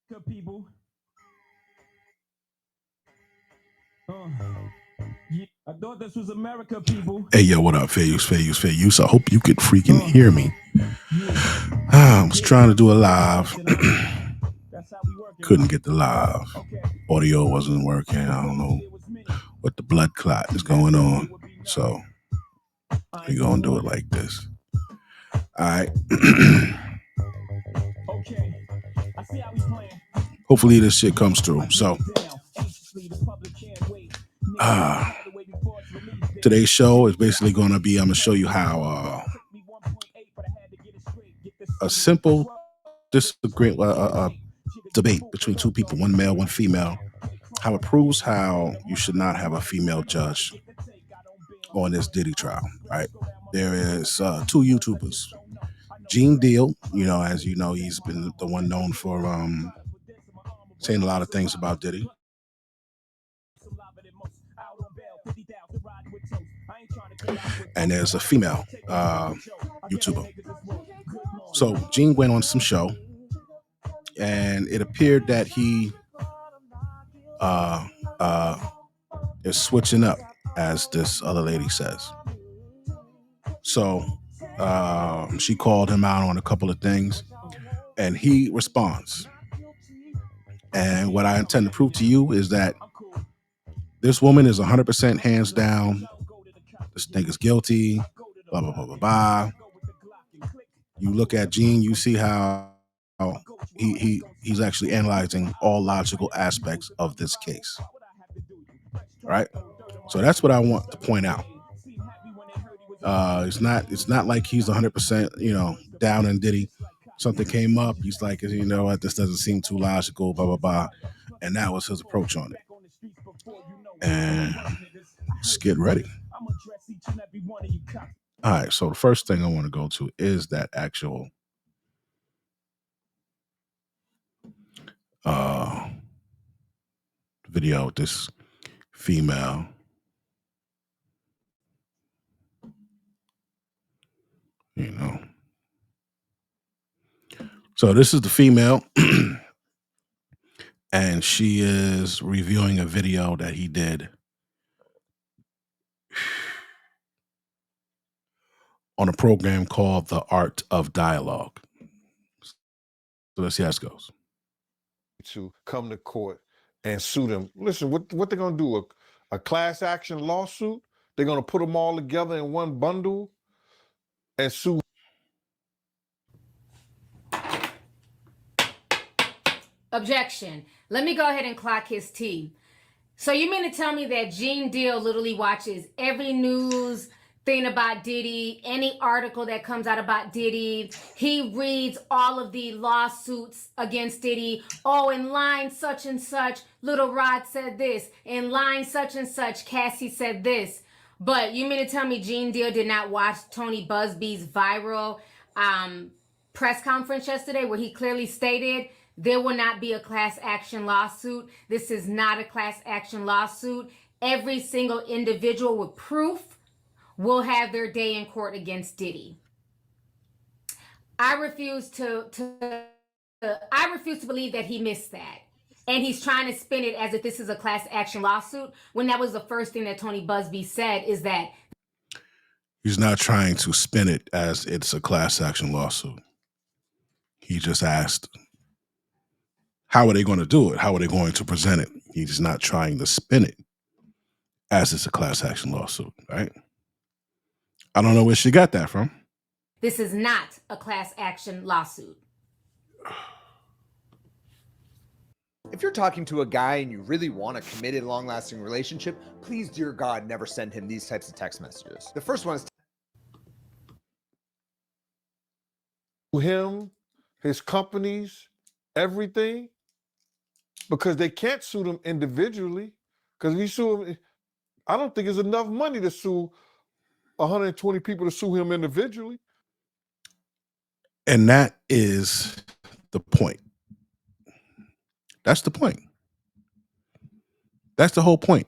People. Yeah, I thought this was America, people. Hey, yo, what up, Fair Use? I hope you could freaking hear me. I was trying to do a live. Couldn't get the live. Audio wasn't working. I don't know what the blood clot is going on. So we're going to do it like this. All right. Hopefully this shit comes through. So today's show is basically going to be, I'm going to show you how a simple disagreement, debate between two people, one male, one female, how it proves how you should not have a female judge on this Diddy trial, right? There is two YouTubers. Gene Deal, as you know, he's been the one known for saying a lot of things about Diddy. And there's a female YouTuber. So Gene went on some show, and it appeared that he is switching up, as this other lady says. So she called him out on a couple of things, and he responds. And what I intend to prove to you is that this woman is 100% hands down. This nigga's guilty. Blah, blah, blah, blah, blah. You look at Gene, you see how he's actually analyzing all logical aspects of this case. Right? So that's what I want to point out. It's not like he's 100%, down in Diddy. Something came up. He's like, what? This doesn't seem too logical, blah, blah, blah. And that was his approach on it. And let's get ready. All right. So the first thing I want to go to is that actual video. This female. So this is the female. And she is reviewing a video that he did on a program called The Art of Dialogue. So let's see how this goes. To come to court and sue them. Listen, what they're going to do, a class action lawsuit? They're going to put them all together in one bundle and sue. Objection. Let me go ahead and clock his T. So you mean to tell me that Gene Deal literally watches every news thing about Diddy, any article that comes out about Diddy, he reads all of the lawsuits against Diddy. Oh, in line such and such, Little Rod said this. In line such and such, Cassie said this. But you mean to tell me Gene Deal did not watch Tony Busby's viral press conference yesterday where he clearly stated there will not be a class action lawsuit. This is not a class action lawsuit. Every single individual with proof will have their day in court against Diddy. I refuse to believe that he missed that. And he's trying to spin it as if this is a class action lawsuit, when that was the first thing that Tony Busby said, is that he's not trying to spin it as it's a class action lawsuit. He just asked, how are they going to do it? How are they going to present it? He's not trying to spin it as it's a class action lawsuit, right? I don't know where she got that from. This is not a class action lawsuit. If you're talking to a guy and you really want a committed, long-lasting relationship, please, dear God, never send him these types of text messages. The first one is him, his companies, everything, because they can't sue them individually. Because we sue him, I don't think there's enough money to sue 120 people to sue him individually. And that is the point. That's the point. That's the whole point.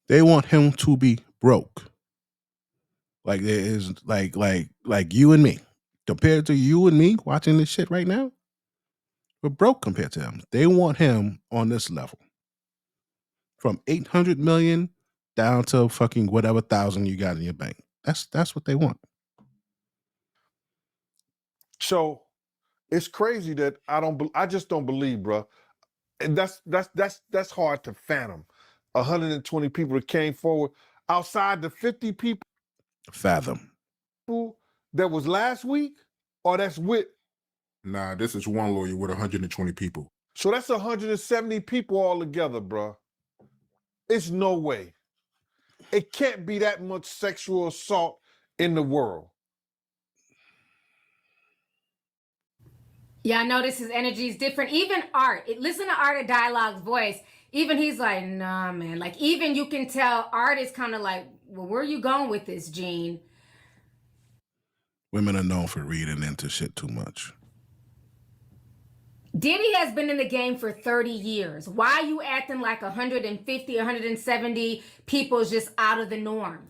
They want him to be broke. Like there is like you and me. Compared to you and me watching this shit right now, We're broke compared to him. They want him on this level. From 800 million down to fucking whatever thousand you got in your bank. That's what they want. So it's crazy that I just don't believe, bro. And that's hard to fathom. 120 people that came forward outside the 50 people Fathom. that was last week, or that's with. Nah, this is one lawyer with 120 people. So that's 170 people all together, bro. It's no way. It can't be that much sexual assault in the world. Yeah, I notice his energy is different. Even Art, listen to Art of Dialogue's voice. Even he's like, nah, man. Like, even you can tell Art is kind of like, well, where are you going with this, Gene? Women are known for reading into shit too much. Diddy has been in the game for 30 years. Why are you acting like 150, 170 people is just out of the norm?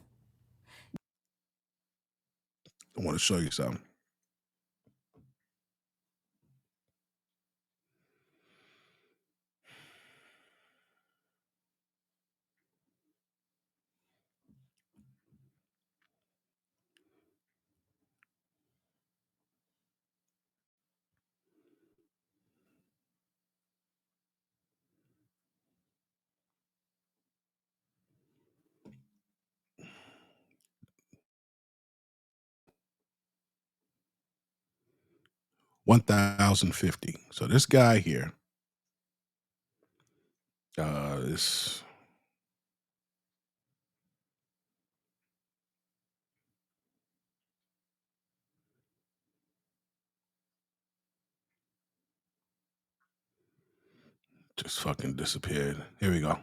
I want to show you something. $1,050. So this guy here is just fucking disappeared. Here we go.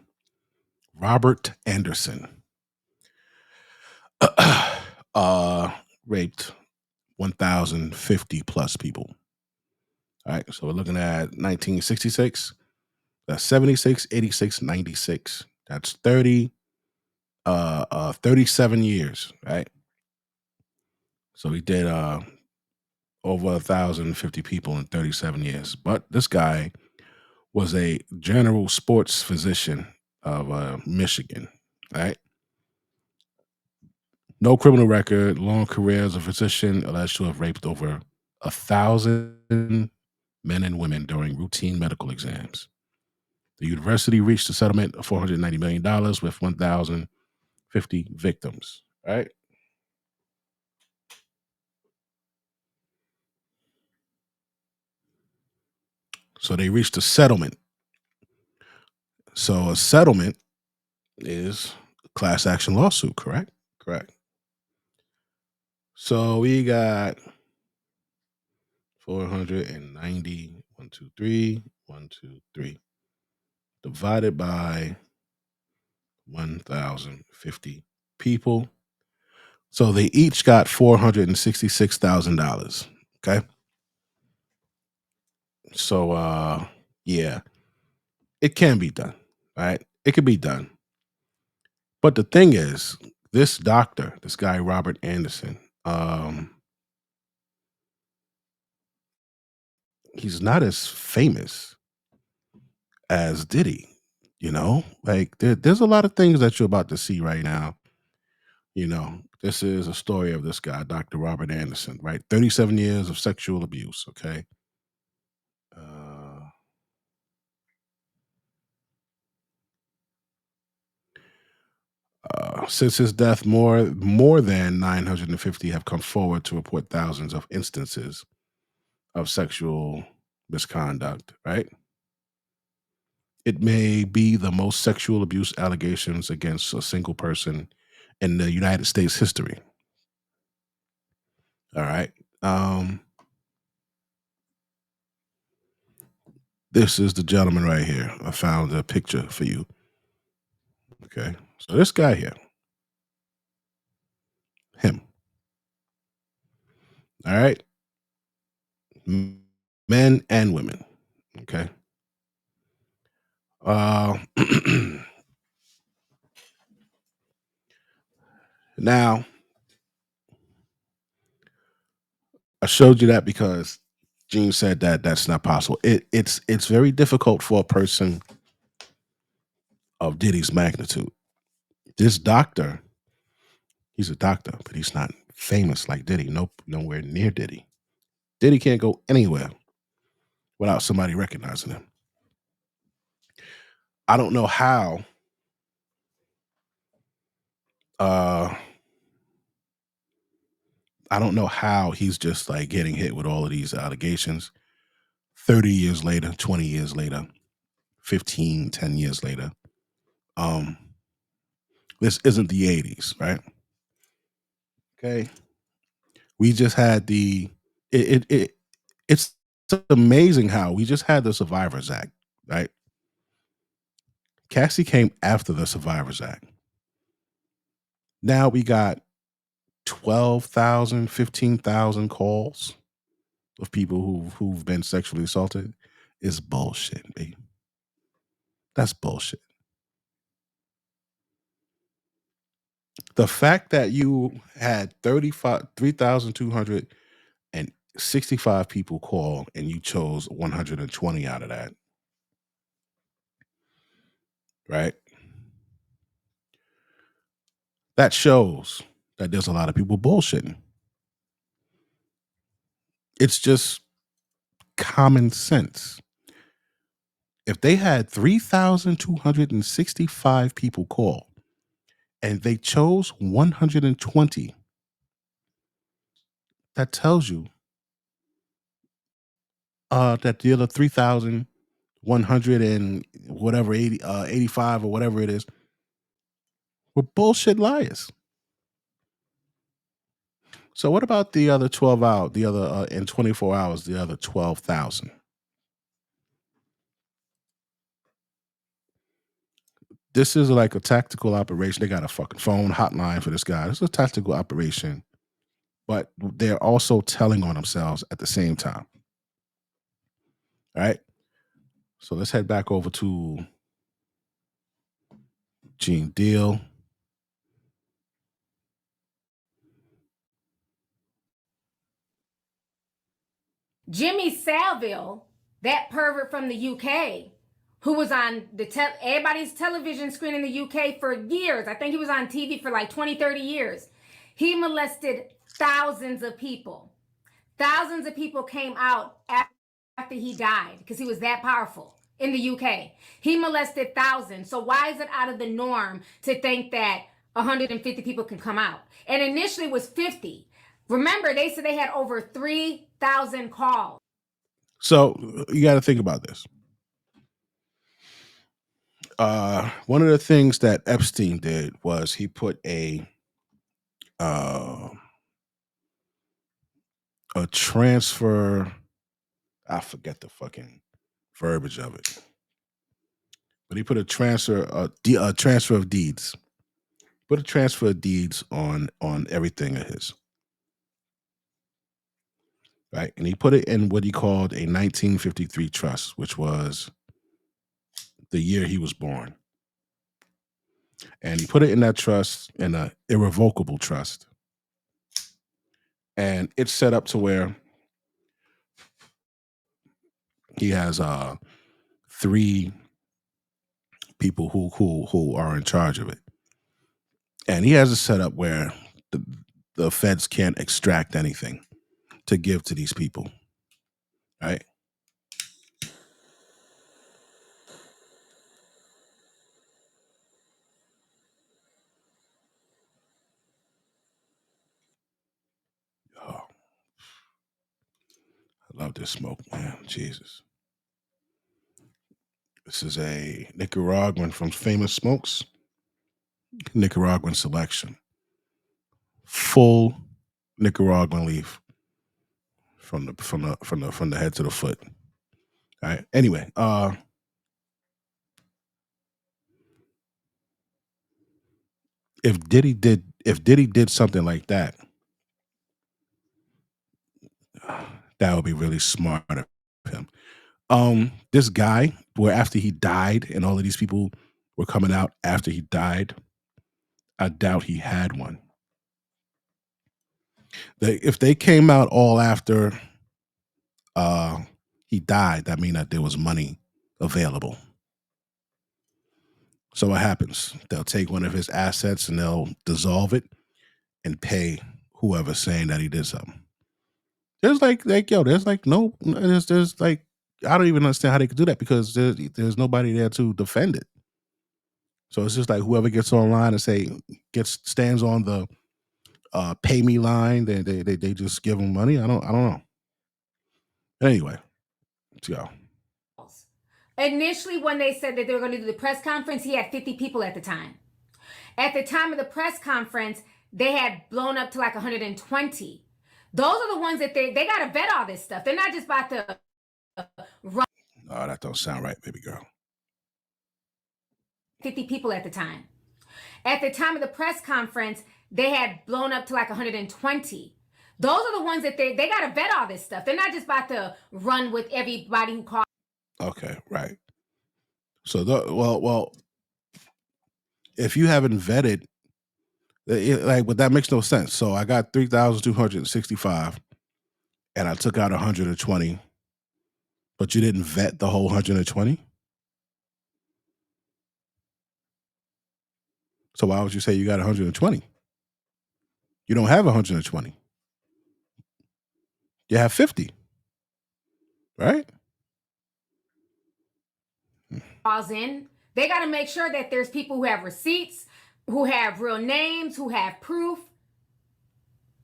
Robert Anderson raped 1,050 plus people. All right, so we're looking at 1966. That's 76, 86, 96. That's 37 years, right? So he did over 1,050 people in 37 years. But this guy was a general sports physician of Michigan, right? No criminal record, long career as a physician, alleged to have raped over 1,000 men and women during routine medical exams. The university reached a settlement of $490 million with 1,050 victims, right? So they reached a settlement. So a settlement is a class action lawsuit, correct? Correct. So we got 490, 1, 2, 3, 1, 2, 3, divided by 1,050 people. So they each got $466,000. Okay. So yeah, it can be done, right? It can be done. But the thing is, this doctor, this guy Robert Anderson, he's not as famous as Diddy. You know, like there's a lot of things that you're about to see right now. You know, this is a story of this guy, Dr. Robert Anderson, right? 37 years of sexual abuse. Okay. Since his death, more than 950 have come forward to report thousands of instances of sexual misconduct, right? It may be the most sexual abuse allegations against a single person in the United States history. All right. This is the gentleman right here. I found a picture for you. Okay. So this guy here, him. All right. Men and women. Okay. Now, I showed you that because Gene said that that's not possible. It's very difficult for a person of Diddy's magnitude. This doctor, he's a doctor, but he's not famous like Diddy. Nope, nowhere near Diddy. Diddy can't go anywhere without somebody recognizing him. I don't know how. I don't know how he's just like getting hit with all of these allegations 30 years later, 20 years later, 15, 10 years later. This isn't the 80s, right? Okay. We just had it's amazing how we just had the Survivors Act, right? Cassie came after the Survivors Act. Now we got 12,000, 15,000 calls of people who've been sexually assaulted. Is bullshit, baby. That's bullshit. The fact that you had 3,265 people call and you chose 120 out of that, right? That shows that there's a lot of people bullshitting. It's just common sense. If they had 3,265 people call and they chose 120, that tells you that the other 3,100 and whatever 85 or whatever it is were bullshit liars. So what about the other 12 hours, the other in 24 hours, the other 12,000? This is like a tactical operation. They got a fucking phone hotline for this guy. This is a tactical operation, but they're also telling on themselves at the same time. All right. So let's head back over to Gene Deal. Jimmy Savile, that pervert from the UK, who was on everybody's television screen in the UK for years. I think he was on TV for like 20, 30 years. He molested thousands of people. Thousands of people came out after he died because he was that powerful in the UK. He molested thousands. So why is it out of the norm to think that 150 people can come out? And initially it was 50. Remember, they said they had over 3,000 calls. So you got to think about this. One of the things that Epstein did was he put a transfer. I forget the fucking verbiage of it, but he put a transfer of deeds. Put a transfer of deeds on everything of his. Right, and he put it in what he called a 1953 trust, which was the year he was born. And he put it in that trust, in an irrevocable trust. And it's set up to where he has 3 people who are in charge of it. And he has it set up where the feds can't extract anything to give to these people. Right? Oh, I love this smoke, man. Jesus. This is a Nicaraguan from Famous Smokes. Nicaraguan selection. Full Nicaraguan leaf from the head to the foot. All right. Anyway, if Diddy did something like that, that would be really smart of him. This guy, where after he died and all of these people were coming out after he died, I doubt he had one. If they came out all after he died, that means that there was money available. So what happens? They'll take one of his assets and they'll dissolve it and pay whoever's saying that he did something. There's like yo, there's like no, there's like, I don't even understand how they could do that because there's nobody there to defend it. So it's just like whoever gets online and stands on the pay me line, they just give them money. I don't know. Anyway, let's go. Initially, when they said that they were going to do the press conference, he had 50 people at the time. At the time of the press conference, they had blown up to like 120. Those are the ones that they got to vet all this stuff. They're not just about to run. Oh, that don't sound right, baby girl. 50 people at the time. At the time of the press conference, they had blown up to like 120. Those are the ones that they got to vet all this stuff. They're not just about to run with everybody who calls. Okay, right. So, well, if you haven't vetted, but that makes no sense. So I got 3,265, and I took out 120, but you didn't vet the whole 120. So why would you say you got 120? You don't have 120. You have 50, right? Calls in. They got to make sure that there's people who have receipts, who have real names, who have proof.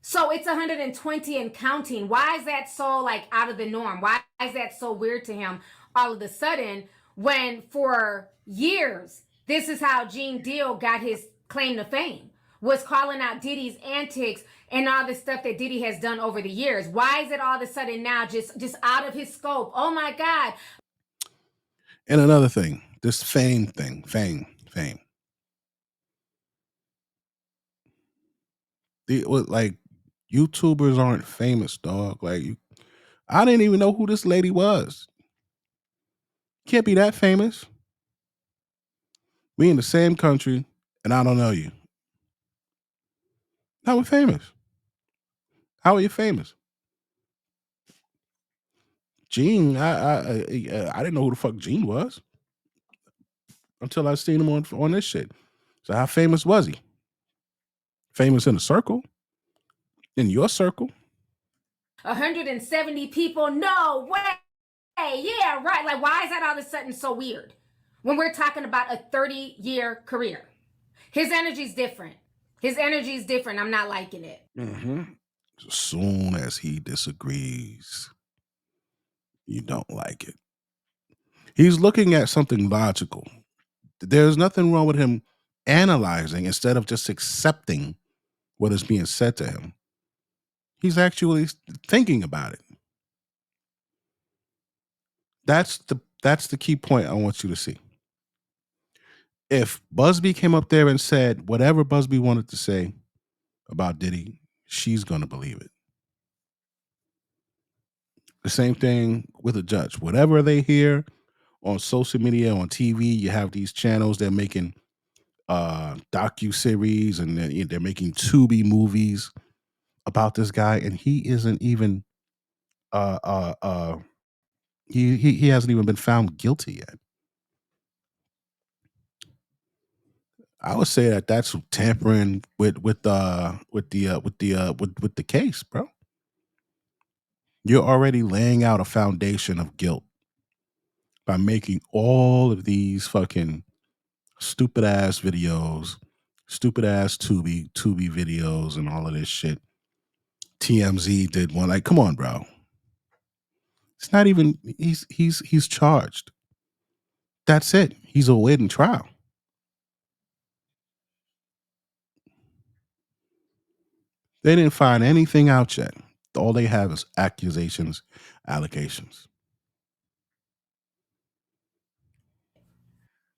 So it's 120 and counting. Why is that so like out of the norm? Why is that so weird to him all of a sudden when for years, this is how Gene Deal got his claim to fame, was calling out Diddy's antics and all the stuff that Diddy has done over the years. Why is it all of a sudden now just out of his scope? Oh my God. And another thing, this fame thing, fame. Like, YouTubers aren't famous, dog. Like, I didn't even know who this lady was. Can't be that famous. We in the same country, and I don't know you. How we famous? How are you famous? Gene, I didn't know who the fuck Gene was until I seen him on this shit. So how famous was he? Famous in a circle? In your circle? 170 people? No way. Yeah, right. Like, why is that all of a sudden so weird when we're talking about a 30-year career? His energy's different. I'm not liking it. Mm-hmm. As soon as he disagrees, you don't like it. He's looking at something logical. There's nothing wrong with him analyzing instead of just accepting what is being said to him. He's actually thinking about it. That's the key point I want you to see. If Busby came up there and said whatever Busby wanted to say about Diddy, she's going to believe it. The same thing with a judge. Whatever they hear on social media, on TV, you have these channels that are making docu-series and they're making Tubi movies about this guy, and he isn't even he hasn't even been found guilty yet. I would say that that's tampering with the case, bro. You're already laying out a foundation of guilt by making all of these fucking stupid ass videos, stupid ass Tubi videos, and all of this shit. TMZ did one. Like, come on, bro. It's not even. He's charged. That's it. He's awaiting trial. They didn't find anything out yet. All they have is accusations, allegations.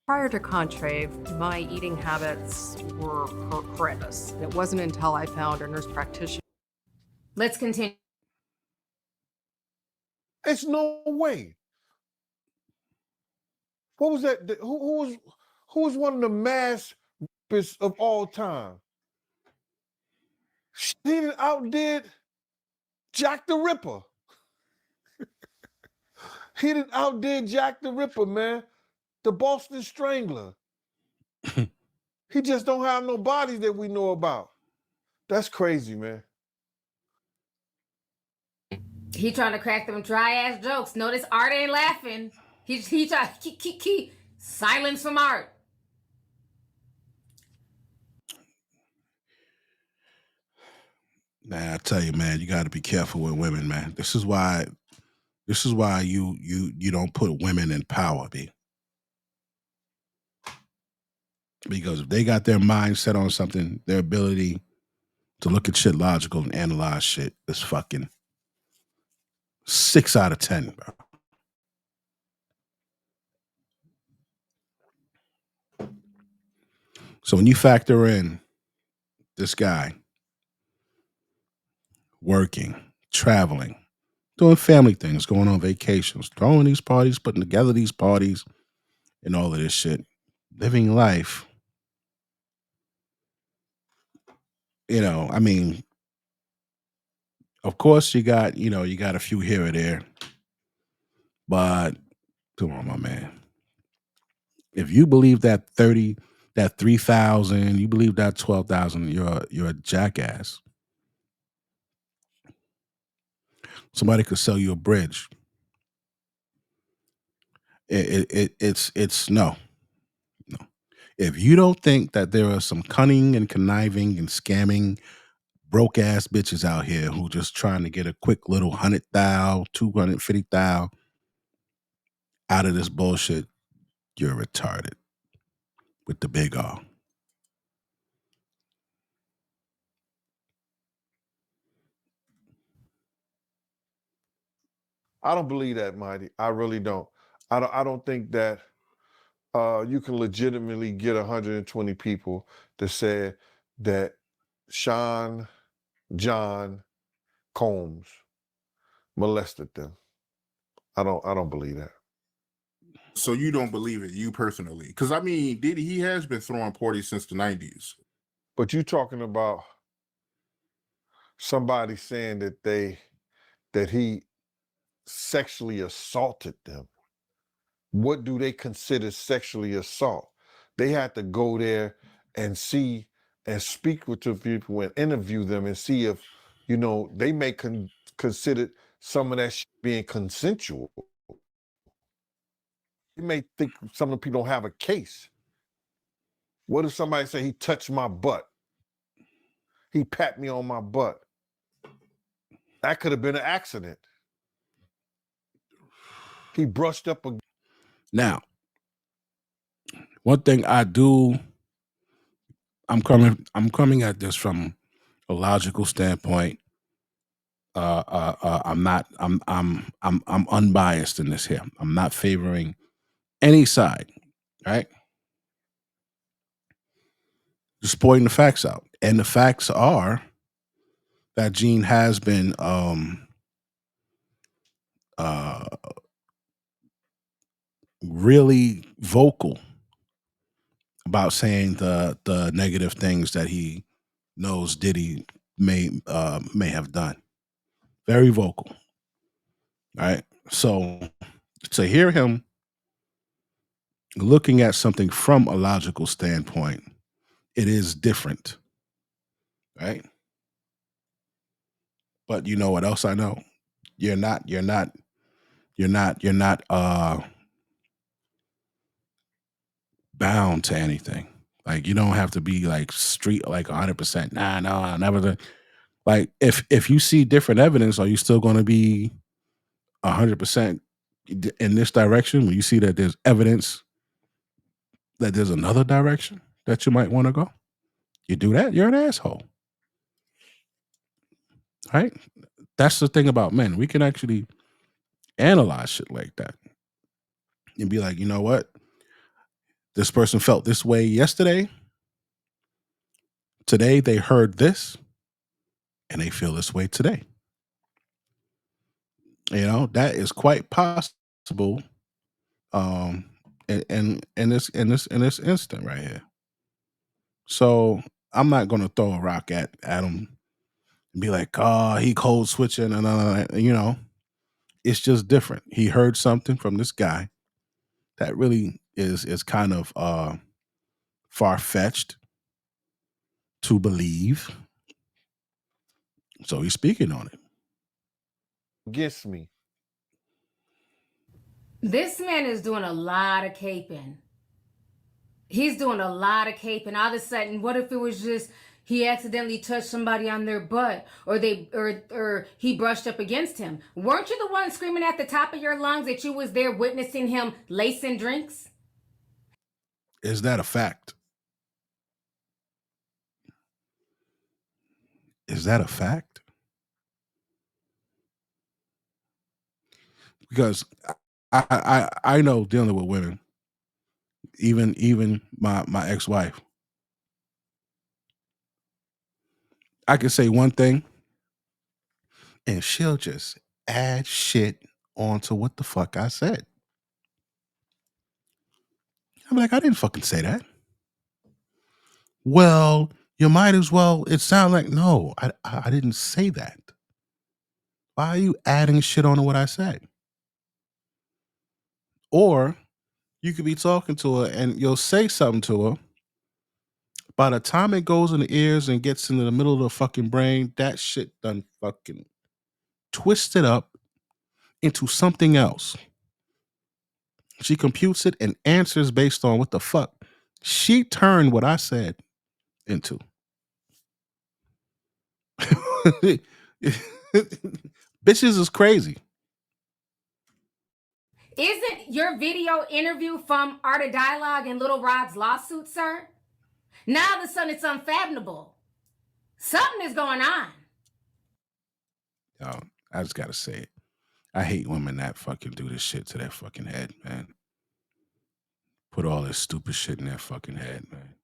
Prior to Contrave, my eating habits were horrendous. It wasn't until I found a nurse practitioner. Let's continue. It's no way. What was that? Who was one of the mass rapists of all time? She outdid Jack the Ripper. He done outdid Jack the Ripper, man. The Boston Strangler. He just don't have no bodies that we know about. That's crazy, man. He trying to crack them dry ass jokes. Notice Art ain't laughing. He try keep silence from Art. Man, I tell you, man, you got to be careful with women, man. This is why you don't put women in power, B. Because if they got their mind set on something, their ability to look at shit logical and analyze shit is fucking 6 out of 10, bro. So when you factor in this guy working, traveling, doing family things, going on vacations, throwing these parties, putting together these parties, and all of this shit, living life, I mean, of course you got a few here or there, but come on, my man. If you believe that 3,000, you believe that 12,000, you're a jackass. Somebody could sell you a bridge. It's no. If you don't think that there are some cunning and conniving and scamming broke ass bitches out here who just trying to get a quick little 100,000, 250,000 out of this bullshit, you're retarded with the big R. I don't believe that, Mighty. I really don't. I don't think that you can legitimately get 120 people to say that Sean John Combs molested them. I don't believe that. So you don't believe it, you personally? Because I mean, Diddy, he has been throwing parties since the 90s. But you talking about somebody saying that he sexually assaulted them. What do they consider sexually assault? They had to go there and see and speak with the people and interview them and see if, they may consider some of that shit being consensual. You may think some of the people don't have a case. What if somebody say he touched my butt? He pat me on my butt. That could have been an accident. He brushed up a. Now, one thing I'm coming at this from a logical standpoint. I'm unbiased in this here. I'm not favoring any side, right? Just pointing the facts out. And the facts are that Gene has been really vocal about saying the negative things that he knows Diddy may have done. Very vocal. Right? So to hear him looking at something from a logical standpoint, it is different. Right? But you know what else I know? You're not bound to anything. Like you don't have to be like street like 100%. Nah, no, I never. Like if you see different evidence, are you still going to be 100% in this direction? When you see that there's evidence that there's another direction that you might want to go, you do that, you're an asshole. Right? That's the thing about men. We can actually analyze shit like that and be like, you know what? This person felt this way yesterday. Today they heard this and they feel this way today. That is quite possible in this instant right here. So I'm not gonna throw a rock at him and be like, oh, he code switching and it's just different. He heard something from this guy that really is kind of far-fetched to believe. So he's speaking on it. Against me. This man is doing a lot of caping. He's doing a lot of caping. All of a sudden, what if it was just he accidentally touched somebody on their butt, or he brushed up against him? Weren't you the one screaming at the top of your lungs that you was there witnessing him lacing drinks? Is that a fact? Is that a fact? Because I know dealing with women, even my ex-wife, I can say one thing and she'll just add shit onto what the fuck I said. I'm like, I didn't fucking say that. Well, you might as well. It sounds like, no, I didn't say that. Why are you adding shit onto what I said? Or you could be talking to her and you'll say something to her. By the time it goes in the ears and gets into the middle of the fucking brain, that shit done fucking twisted up into something else. She computes it and answers based on what the fuck she turned what I said into. Bitches is crazy. Isn't your video interview from Art of Dialogue and Little Rod's lawsuit, sir? Now all of a sudden it's unfathomable. Something is going on. Yo, I just gotta say it. I hate women that fucking do this shit to their fucking head, man. Put all this stupid shit in their fucking head, man.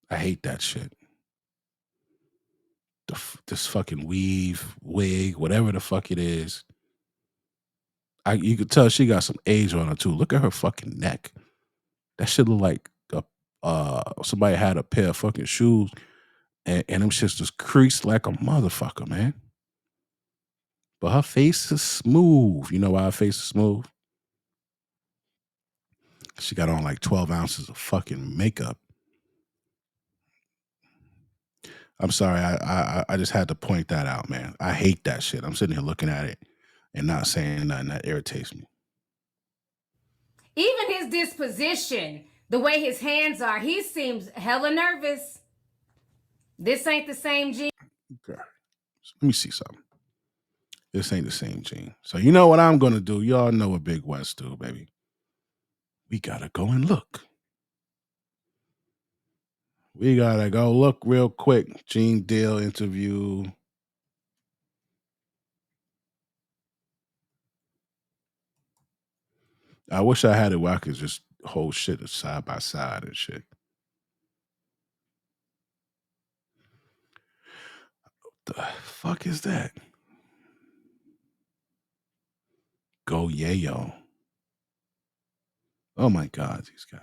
I hate that shit. This fucking weave, wig, whatever the fuck it is. You could tell she got some age on her too. Look at her fucking neck. That shit look like somebody had a pair of fucking shoes and them shits just creased like a motherfucker, man. But her face is smooth. You know why her face is smooth? She got on like 12 ounces of fucking makeup. I'm sorry. I just had to point that out, man. I hate that shit. I'm sitting here looking at it and not saying nothing. That irritates me. Even his disposition, the way his hands are, he seems hella nervous. This ain't the same Gene. Okay. Let me see something. This ain't the same Gene. So you know what I'm going to do? Y'all know what Big West do, baby. We got to go and look. We got to go look real quick. Gene Deal interview. I wish I had it where I could just hold shit side by side and shit. What the fuck is that? Go Yayo. Oh my God, these guys.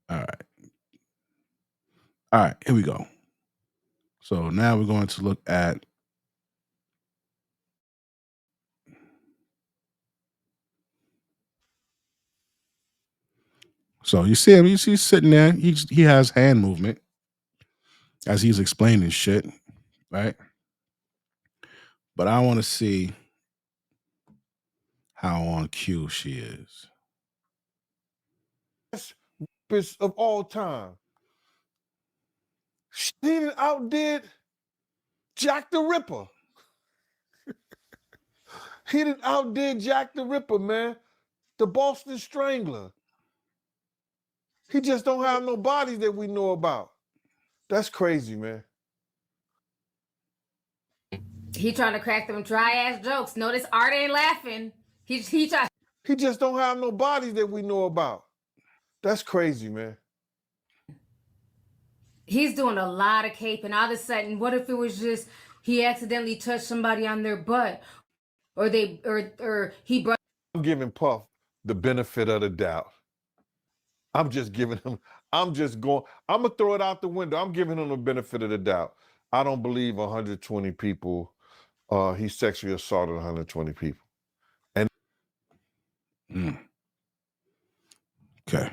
All right, here we go. So now we're going to look at so you see him, he's sitting there, he has hand movement as he's explaining shit, right? But I want to see how on cue she is. Best of all time. She done outdid Jack the Ripper. He done outdid Jack the Ripper, man. The Boston Strangler. He just don't have no bodies that we know about. That's crazy, man. He trying to crack them dry ass jokes. Notice Art ain't laughing. He just don't have no bodies that we know about. That's crazy, man. He's doing a lot of caping. All of a sudden, what if it was just he accidentally touched somebody on their butt, or he brought. I'm giving Puff the benefit of the doubt. I'm just giving him. I'm gonna throw it out the window. I'm giving him the benefit of the doubt. I don't believe 120 people he sexually assaulted 120 people. Okay.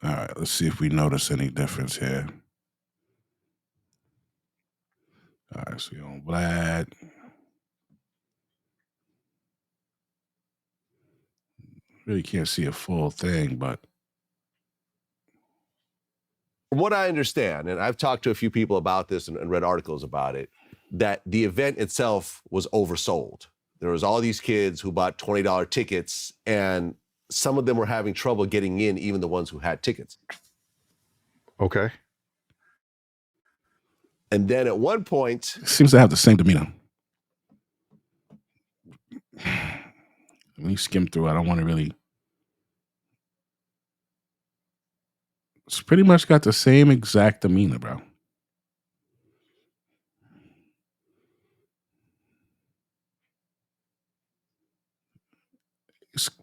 All right, let's see if we notice any difference here. All right, so you're on Vlad. Really can't see a full thing, but From what I understand, and I've talked to a few people about this and read articles about it, that the event itself was oversold. There was all these kids who bought $20 tickets, and some of them were having trouble getting in, even the ones who had tickets. Okay. And then at one point, seems to have the same demeanor. When you skim through, I don't want to really. It's pretty much got the same exact demeanor, bro.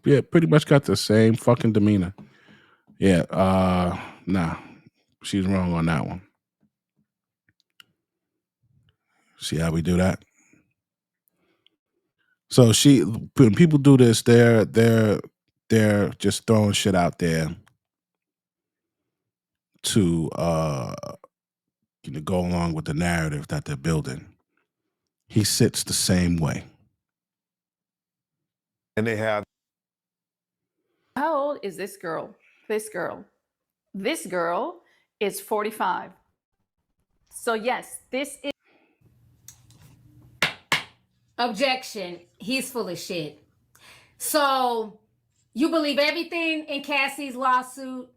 Yeah, pretty much got the same fucking demeanor. Yeah, nah, she's wrong on that one. See how we do that? So when people do this, they're just throwing shit out there to go along with the narrative that they're building. He sits the same way. And they had. How old is this girl? This girl. This girl is 45. So yes, this is. Objection. He's full of shit. So you believe everything in Cassie's lawsuit.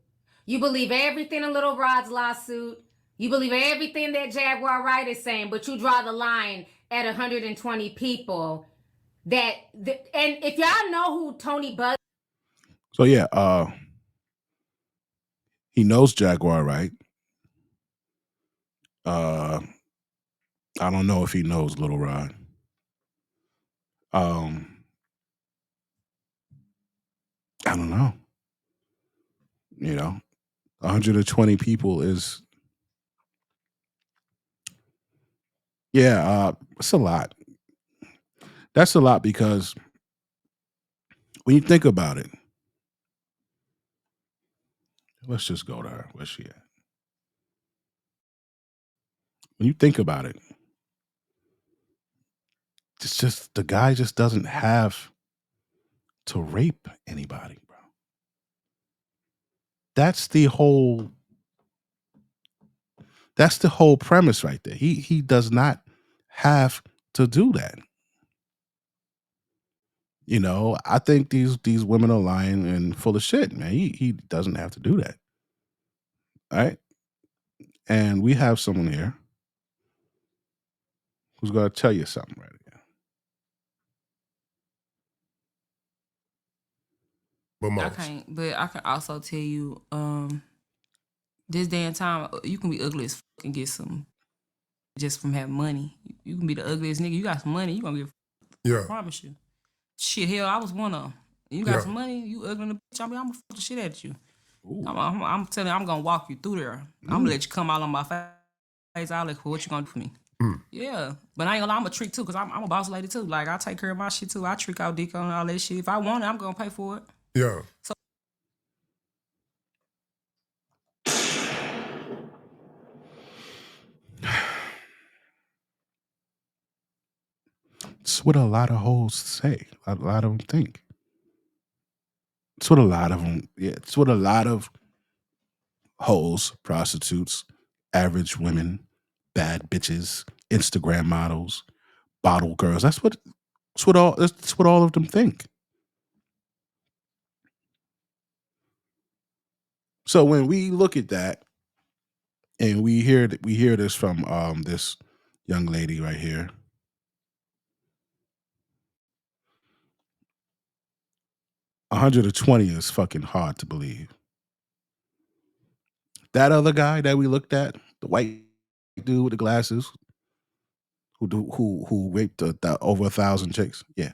You believe everything in Little Rod's lawsuit. You believe everything that Jaguar Wright is saying, but you draw the line at 120 people. And if y'all know who Tony Buzz. So yeah, he knows Jaguar, right? I don't know if he knows Little Rod. I don't know. 120 people is, it's a lot. That's a lot because when you think about it, let's just go to her. Where's she at? When you think about it, it's just the guy just doesn't have to rape anybody, bro. That's the whole premise right there. He does not have to do that. I think these women are lying and full of shit, man. He doesn't have to do that. All right? And we have someone here who's going to tell you something right here. But I can also tell you, this day and time, you can be ugly as fuck and get some just from having money. You can be the ugliest nigga. You got some money, you gonna get. I promise you. Shit, hell, I was one of them. You got some money, you ugly in the bitch. I'm gonna fuck the shit at you. I'm telling you, I'm gonna walk you through there. I'm gonna let you come out on my face. I'll let what you gonna do for me. Yeah, but I ain't gonna lie, I'm a trick too, cause I'm a boss lady too. Like I take care of my shit too. I trick out dick on all that shit. If I want it, I'm gonna pay for it. Yeah. So it's what a lot of hoes say. A lot of them think. It's what a lot of them. Yeah, it's what a lot of hoes, prostitutes, average women, bad bitches, Instagram models, bottle girls. That's what all of them think. So when we look at that, and we hear this from this young lady right here. $120 is fucking hard to believe. That other guy that we looked at, the white dude with the glasses, who raped over 1,000 chicks. Yeah,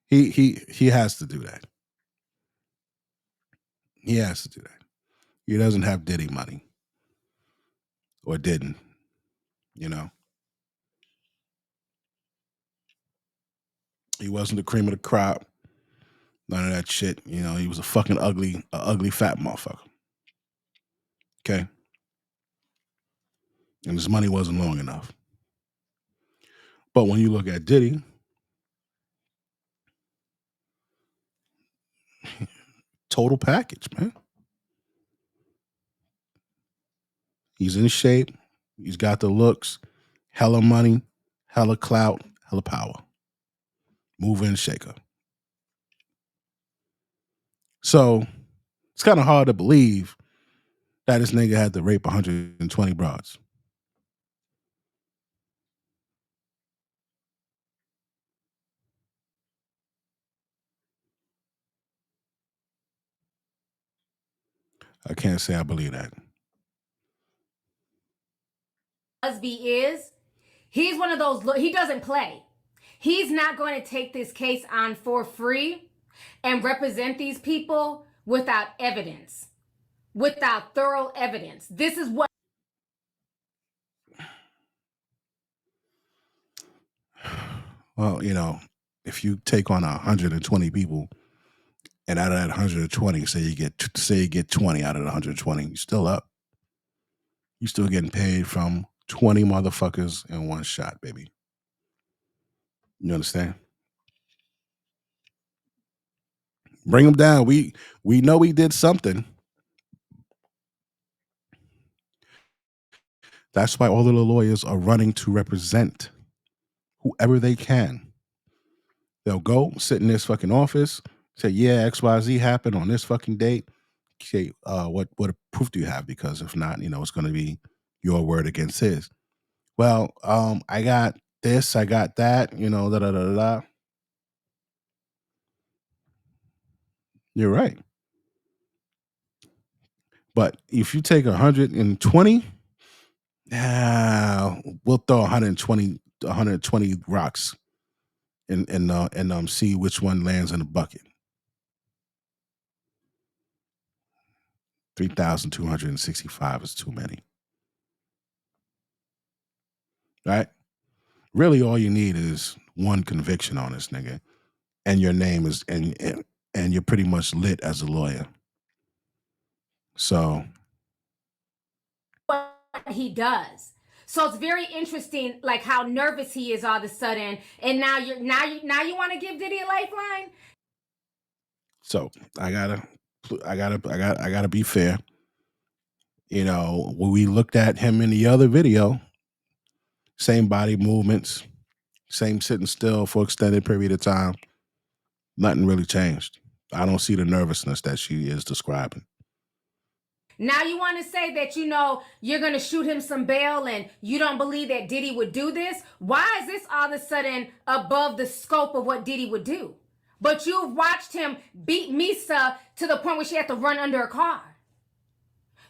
he has to do that. He has to do that. He doesn't have Diddy money. Or didn't, you know. He wasn't the cream of the crop. None of that shit. You know, he was a fucking ugly fat motherfucker. Okay? And his money wasn't long enough. But when you look at Diddy, total package, man. He's in shape. He's got the looks, hella money, hella clout, hella power. Mover and shaker. So it's kind of hard to believe that this nigga had to rape 120 broads. I can't say I believe that. Busby is, he's one of those, he doesn't play. He's not going to take this case on for free and represent these people without evidence, without thorough evidence. This is what. Well, you know, if you take on 120 people, and out of that 120, say you get 20 out of the 120, you're still up. You're still getting paid from 20 motherfuckers in one shot, baby. You understand? Bring them down. We know we did something. That's why all of the lawyers are running to represent whoever they can. They'll go sit in this fucking office, say, yeah, XYZ happened on this fucking date. Okay, what proof do you have? Because if not, you know, it's going to be your word against his. Well, I got this, I got that, you know, da da da da. You're right. But if you take 120, we'll throw 120 rocks and see which one lands in the bucket. 3,265 is too many. Right? Really, all you need is one conviction on this nigga, and your name is and you're pretty much lit as a lawyer. So what he does. So it's very interesting, like how nervous he is all of a sudden, and now you want to give Diddy a lifeline. So I gotta be fair. You know, when we looked at him in the other video, same body movements, same sitting still for extended period of time. Nothing really changed. I don't see the nervousness that she is describing. Now you want to say that, you know, you're going to shoot him some bail and you don't believe that Diddy would do this? Why is this all of a sudden above the scope of what Diddy would do? But you've watched him beat Misa to the point where she had to run under a car.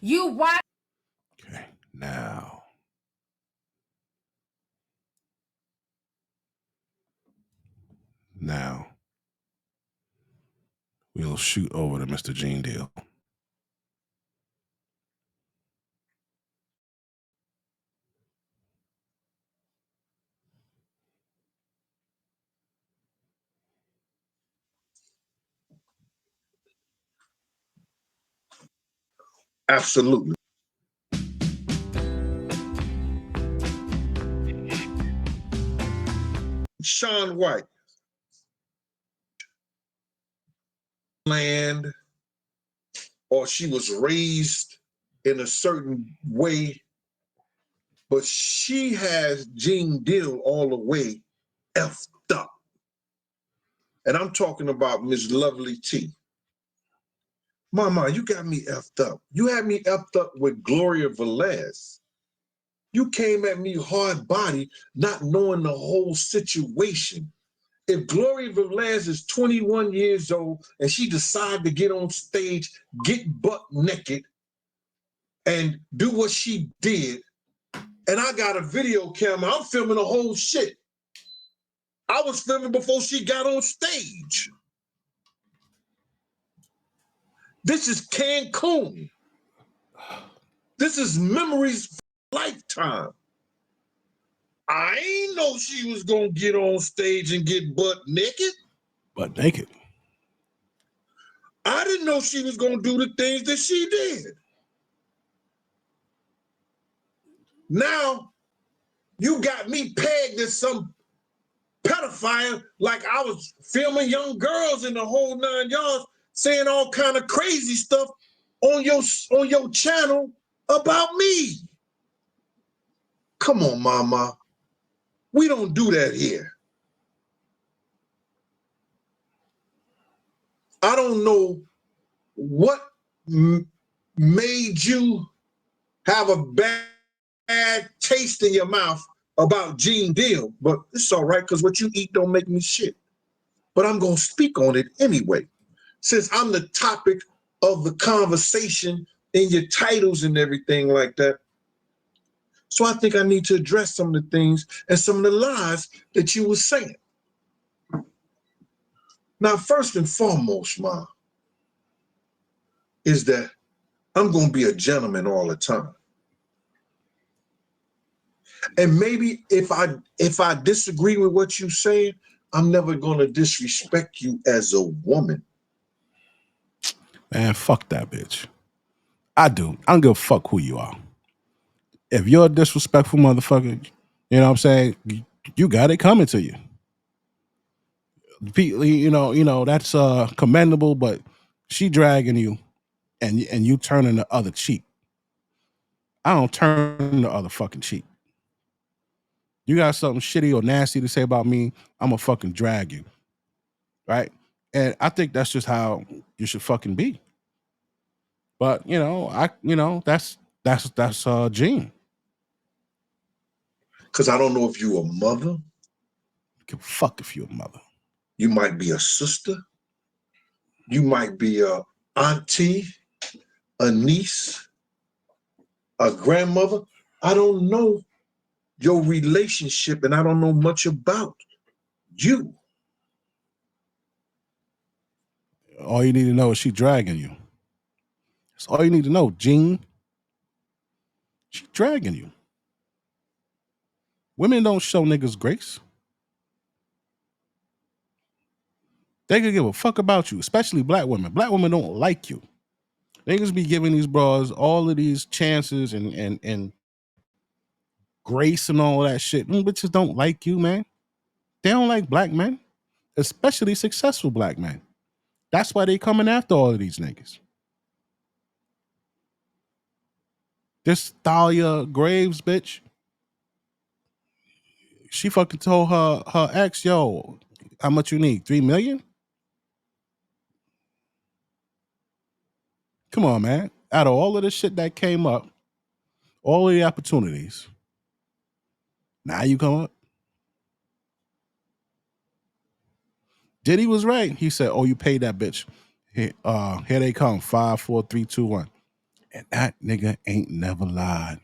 You watched. Okay, now. We'll shoot over to Mr. Gene Deal. Absolutely. Sean White. Land, or she was raised in a certain way, but she has Gene Deal all the way effed up. And I'm talking about Miss Lovely T. Mama, you got me effed up. You had me effed up with Gloria Velez. You came at me hard body, not knowing the whole situation. If Gloria Velez is 21 years old and she decided to get on stage, get butt naked, and do what she did, and I got a video camera, I'm filming the whole shit. I was filming before she got on stage. This is Cancun. This is memories for lifetime. I ain't know she was gonna get on stage and get butt naked. Butt naked. I didn't know she was gonna do the things that she did. Now, you got me pegged as some pedophile, like I was filming young girls in the whole 9 yards, saying all kind of crazy stuff on your channel about me. Come on, mama. We don't do that here. I don't know what made you have a bad taste in your mouth about Gene Deal, but it's all right because what you eat don't make me shit. But I'm going to speak on it anyway, since I'm the topic of the conversation in your titles and everything like that. So I think I need to address some of the things and some of the lies that you were saying. Now, first and foremost, Ma, is that I'm going to be a gentleman all the time. And maybe if I disagree with what you're saying, I'm never going to disrespect you as a woman. Man, fuck that bitch. I do. I don't give a fuck who you are. If you're a disrespectful motherfucker, you know what I'm saying, you got it coming to you. You know that's commendable, but she dragging you and you turning the other cheek. I don't turn the other fucking cheek. You got something shitty or nasty to say about me, I'm gonna fucking drag you. Right? And I think that's just how you should fucking be. But that's Gene. Because I don't know if you're a mother. Give a fuck if you're a mother. You might be a sister. You might be a auntie, a niece, a grandmother. I don't know your relationship, and I don't know much about you. All you need to know is she dragging you. That's all you need to know, Gene. She dragging you. Women don't show niggas grace. They could give a fuck about you, especially black women. Black women don't like you. Niggas be giving these bras all of these chances and grace and all that shit. Them bitches don't like you, man. They don't like black men, especially successful black men. That's why they coming after all of these niggas. This Thalia Graves, bitch, she fucking told her ex, yo, how much you need? 3 million? Come on, man. Out of all of the shit that came up, all of the opportunities, now you come up. Diddy was right. He said, oh, you paid that bitch. Here they come. 5, 4, 3, 2, 1. And that nigga ain't never lied.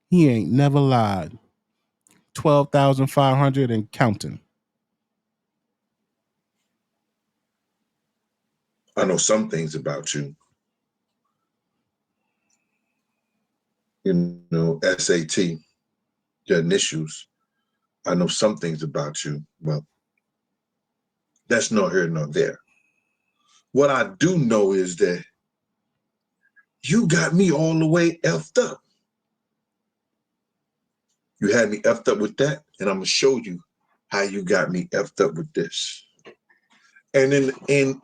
He ain't never lied. 12,500 and counting. I know some things about you. You know, SAT, your initials. I know some things about you. Well, that's not here nor there. What I do know is that you got me all the way effed up. You had me effed up with that, and I'm gonna show you how you got me effed up with this. And in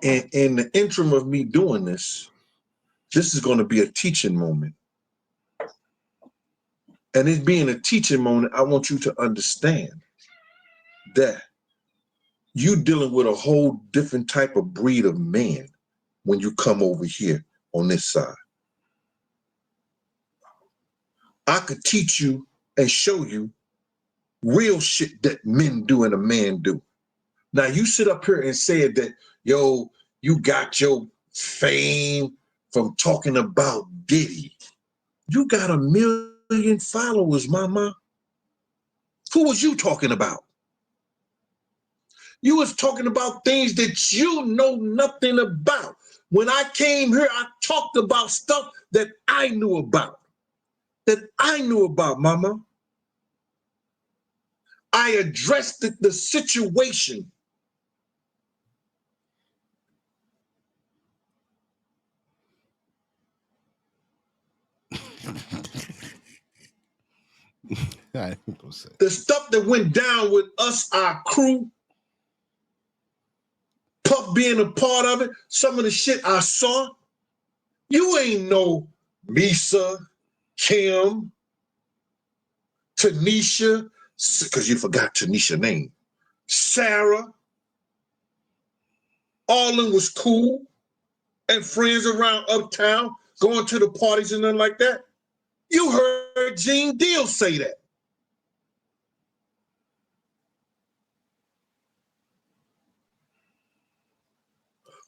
the interim of me doing this is going to be a teaching moment. And it being a teaching moment, I want you to understand that you dealing with a whole different type of breed of man when you come over here on this side. I could teach you and show you real shit that men do and a man do. Now you sit up here and say that, yo, you got your fame from talking about Diddy. You got 1 million followers, mama. Who was you talking about? You was talking about things that you know nothing about. When I came here, I talked about stuff that I knew about. Mama. I addressed the situation. The stuff that went down with us, our crew, Puff being a part of it, some of the shit I saw, you ain't know Misa, Kim, Tanisha, because you forgot Tanisha's name, Sarah, all of them was cool and friends around uptown, going to the parties and nothing like that. You heard Gene Deal say that.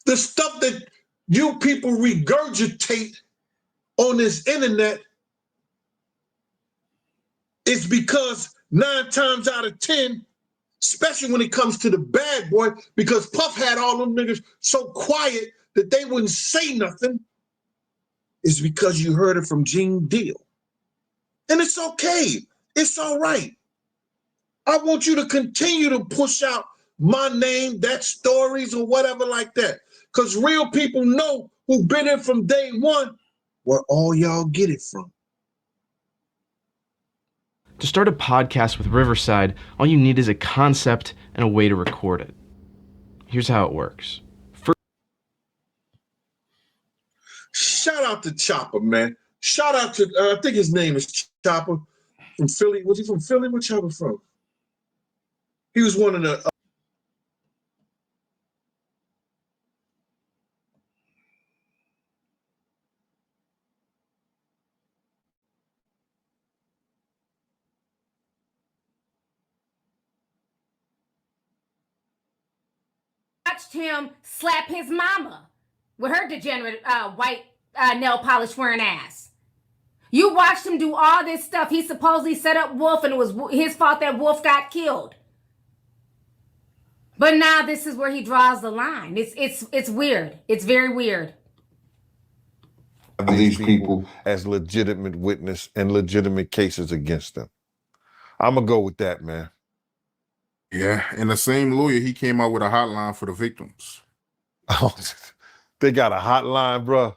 The stuff that you people regurgitate on this internet is because 9 times out of 10, especially when it comes to the bad boy, because Puff had all them niggas so quiet that they wouldn't say nothing, is because you heard it from Gene Deal. And it's okay. It's all right. I want you to continue to push out my name, that stories or whatever like that. Because real people know who've been in from day one where all y'all get it from. To start a podcast with Riverside, all you need is a concept and a way to record it. Here's how it works. Shout out to Chopper, man. Shout out to, I think his name is Chopper from Philly. Was he from Philly? Where Chopper from? He was one of the... Watched him slap his mama with her degenerate white nail polish wearing ass. You watched him do all this stuff. He supposedly set up Wolf, and it was his fault that Wolf got killed. But now this is where he draws the line. It's weird. It's very weird. These people as legitimate witness and legitimate cases against them. I'm gonna go with that, man. Yeah, and the same lawyer, he came out with a hotline for the victims. Oh, they got a hotline, bro.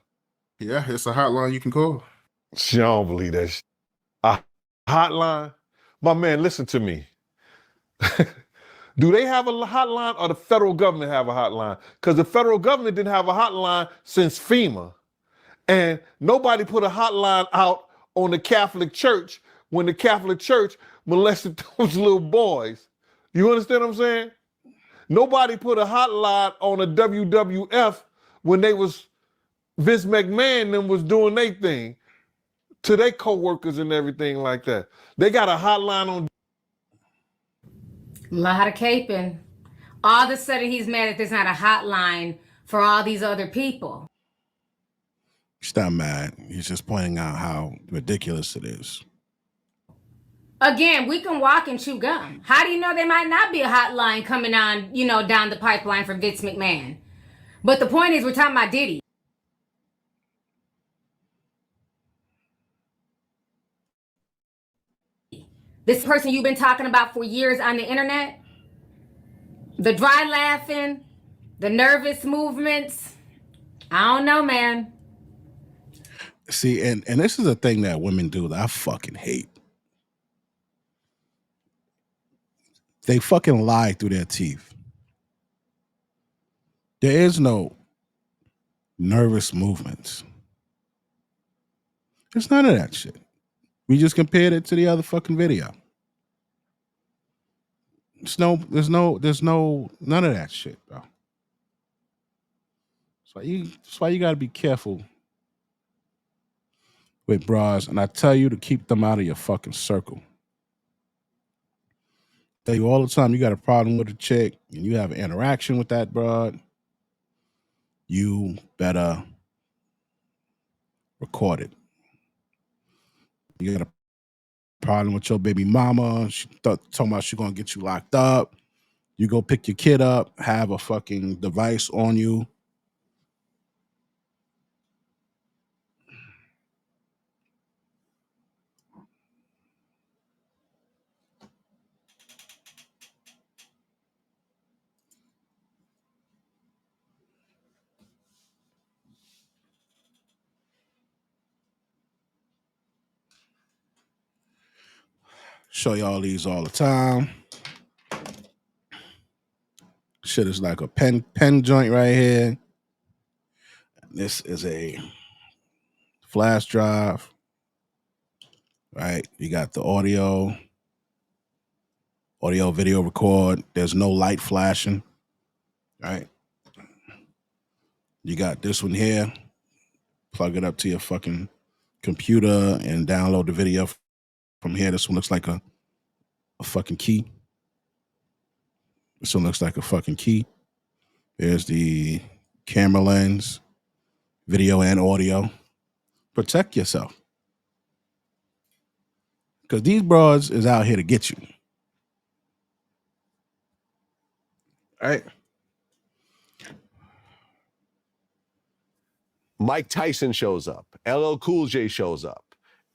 Yeah, it's a hotline you can call. I don't believe that shit. A hotline? My man, listen to me. Do they have a hotline or the federal government have a hotline? Because the federal government didn't have a hotline since FEMA. And nobody put a hotline out on the Catholic Church when the Catholic Church molested those little boys. You understand what I'm saying? Nobody put a hotline on the WWF when they was, Vince McMahon and them was doing their thing to their co-workers and everything like that. They got a hotline on. A lot of caping. All of a sudden he's mad that there's not a hotline for all these other people. He's not mad. He's just pointing out how ridiculous it is. Again, we can walk and chew gum. How do you know there might not be a hotline coming on, down the pipeline from Vince McMahon? But the point is, we're talking about Diddy. This person you've been talking about for years on the internet, the dry laughing, the nervous movements. I don't know, man. See, and this is a thing that women do that I fucking hate. They fucking lie through their teeth. There is no nervous movements. There's none of that shit. We just compared it to the other fucking video. There's no none of that shit, bro. That's why you gotta be careful with bras, and I tell you to keep them out of your fucking circle. I tell you all the time, you got a problem with a chick and you have an interaction with that broad, you better record it. You got a problem with your baby mama, she talking about she gonna get you locked up. You go pick your kid up, have a fucking device on you. Show y'all these all the time. Shit is like a pen joint right here. This is a flash drive. Right? You got the audio, video record. There's no light flashing. Right? You got this one here. Plug it up to your fucking computer and download the video from here. This one looks like a fucking key. This one looks like a fucking key. There's the camera lens, video and audio. Protect yourself. Because these broads is out here to get you. All right. Mike Tyson shows up. LL Cool J shows up.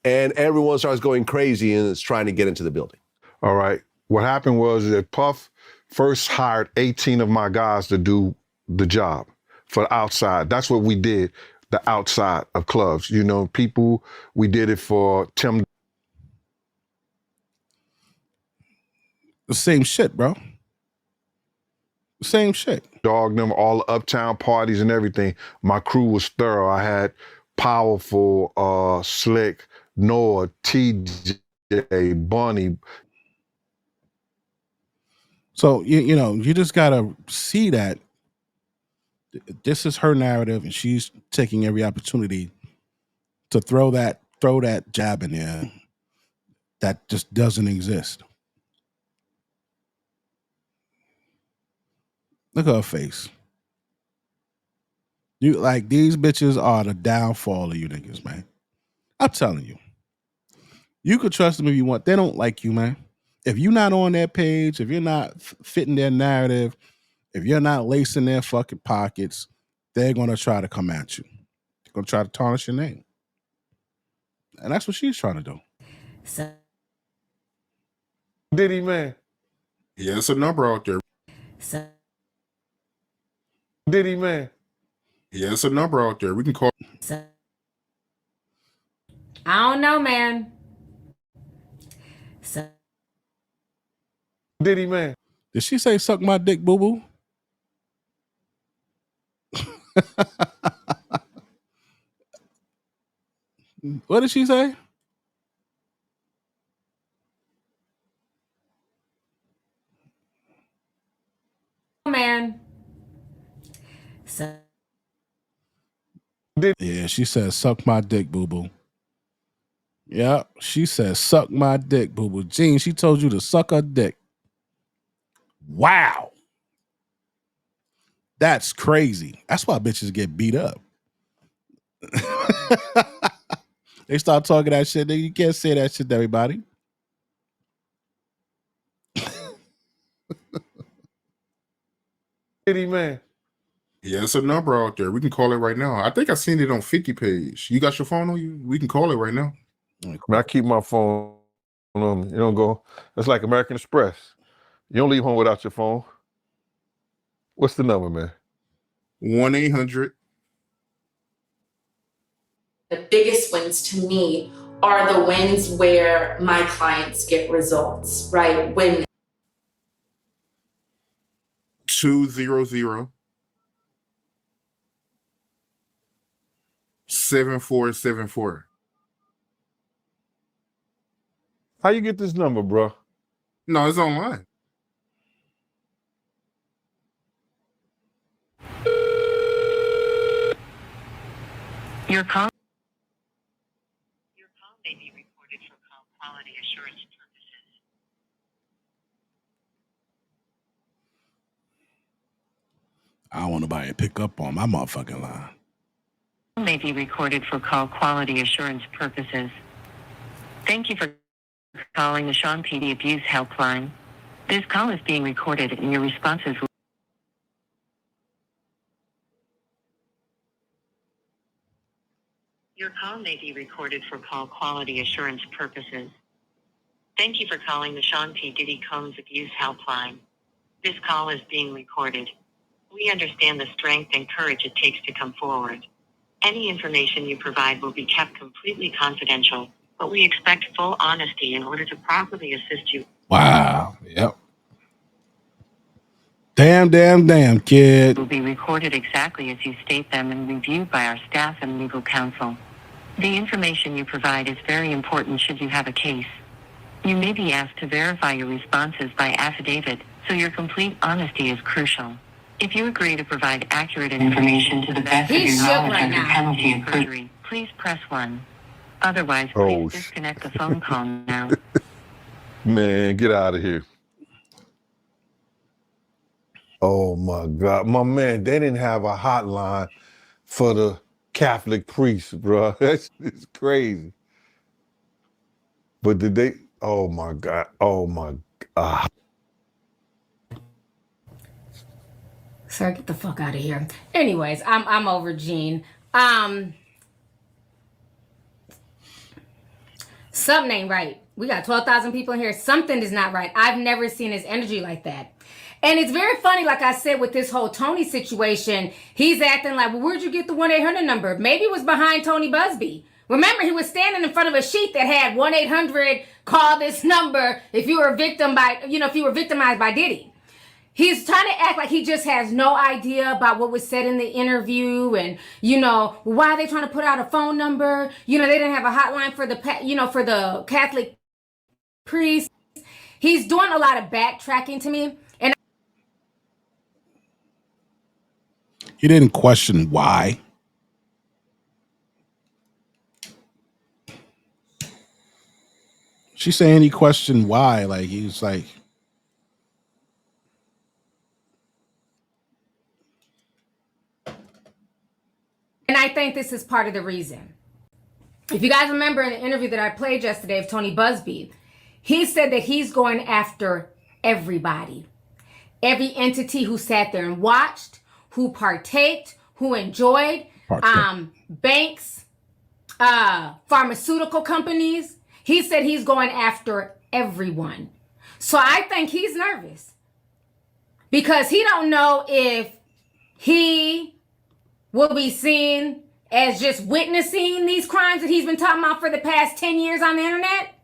And everyone starts going crazy and is trying to get into the building. All right. What happened was that Puff first hired 18 of my guys to do the job for outside. That's what we did, the outside of clubs. You know, people, we did it for Tim. The same shit, bro. Same shit. Dog them, all the uptown parties and everything. My crew was thorough. I had Powerful, Slick, Noah, TJ, Bunny. So, you know, you just got to see that this is her narrative and she's taking every opportunity to throw that jab in there that just doesn't exist. Look at her face. You like these bitches are the downfall of you niggas, man. I'm telling you. You could trust them if you want. They don't like you, man. If you're not on their page, if you're not fitting their narrative, if you're not lacing their fucking pockets, they're going to try to come at you. They're going to try to tarnish your name. And that's what she's trying to do. So, Diddy, man. Yeah, it's a number out there. so Diddy, man. Yeah, it's a number out there. We can call. So, I don't know, man. So, Diddy, man. Did she say suck my dick, boo-boo? What did she say? man. So, yeah, she says suck my dick, boo-boo. Yeah, she says suck my dick, boo-boo. Gene, she told you to suck her dick. Wow. That's crazy. That's why bitches get beat up. They start talking that shit. You can't say that shit to everybody. Diddy, man. Yeah, it's a number out there. We can call it right now. I think I seen it on 50 page. You got your phone on you? We can call it right now. I keep my phone on me. You don't go. It's like American Express. You don't leave home without your phone. What's the number, man? 1-800. The biggest wins to me are the wins where my clients get results, right? When 200 7474. How you get this number, bro? No, it's online. Your call may be recorded for call quality assurance purposes. I don't want nobody to pick up on my motherfucking line. May be recorded for call quality assurance purposes. Thank you for calling the Sean PD Abuse Helpline. This call is being recorded and your responses will... Your call may be recorded for call quality assurance purposes. Thank you for calling the Sean P. Diddy Combs Abuse Helpline. This call is being recorded. We understand the strength and courage it takes to come forward. Any information you provide will be kept completely confidential. but we expect full honesty in order to properly assist you. Wow. Yep. Damn, kid. Will be recorded exactly as you state them and reviewed by our staff and legal counsel. The information you provide is very important should you have a case. You may be asked to verify your responses by affidavit, so your complete honesty is crucial. If you agree to provide accurate information to the best of your knowledge under penalty of perjury, please press 1. Otherwise, please disconnect the phone call now. Man, get out of here. Oh my God. My man, they didn't have a hotline for the Catholic priests, bro. That's crazy. But did they? Oh my God. Oh my God. Sir, get the fuck out of here. Anyways, I'm over Gene. Something ain't right. We got 12,000 people in here. Something is not right. I've never seen his energy like that. And it's very funny, like I said, with this whole Tony situation, he's acting like, well, where'd you get the 1-800 number? Maybe it was behind Tony Busby. Remember, he was standing in front of a sheet that had 1-800, call this number if you were if you were victimized by Diddy. He's trying to act like he just has no idea about what was said in the interview and, why are they trying to put out a phone number? They didn't have a hotline for the Catholic priest. He's doing a lot of backtracking to me. And He didn't question why. She's saying he questioned why. Like, he's like, And I think this is part of the reason. If you guys remember in the interview that I played yesterday of Tony Busby, he said that he's going after everybody. Every entity who sat there and watched, who partaked, who enjoyed, banks, pharmaceutical companies. He said he's going after everyone. So I think he's nervous because he don't know if he will be seen as just witnessing these crimes that he's been talking about for the past 10 years on the internet,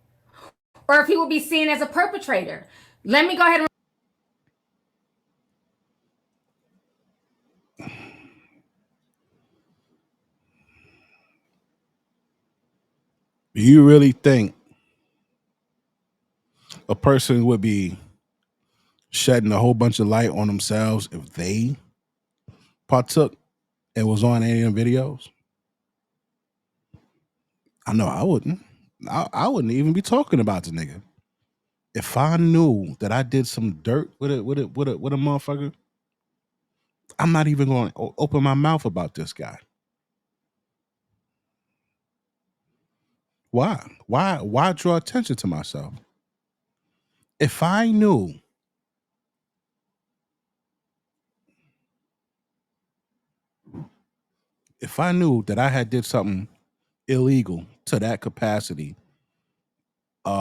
or if he will be seen as a perpetrator. Let me go ahead and do you really think a person would be shedding a whole bunch of light on themselves if they partook and was on any of the videos? I know I wouldn't. I wouldn't even be talking about the nigga. If I knew that I did some dirt with a motherfucker, I'm not even going to open my mouth about this guy. Why? Why draw attention to myself? If I knew that I had did something illegal to that capacity, with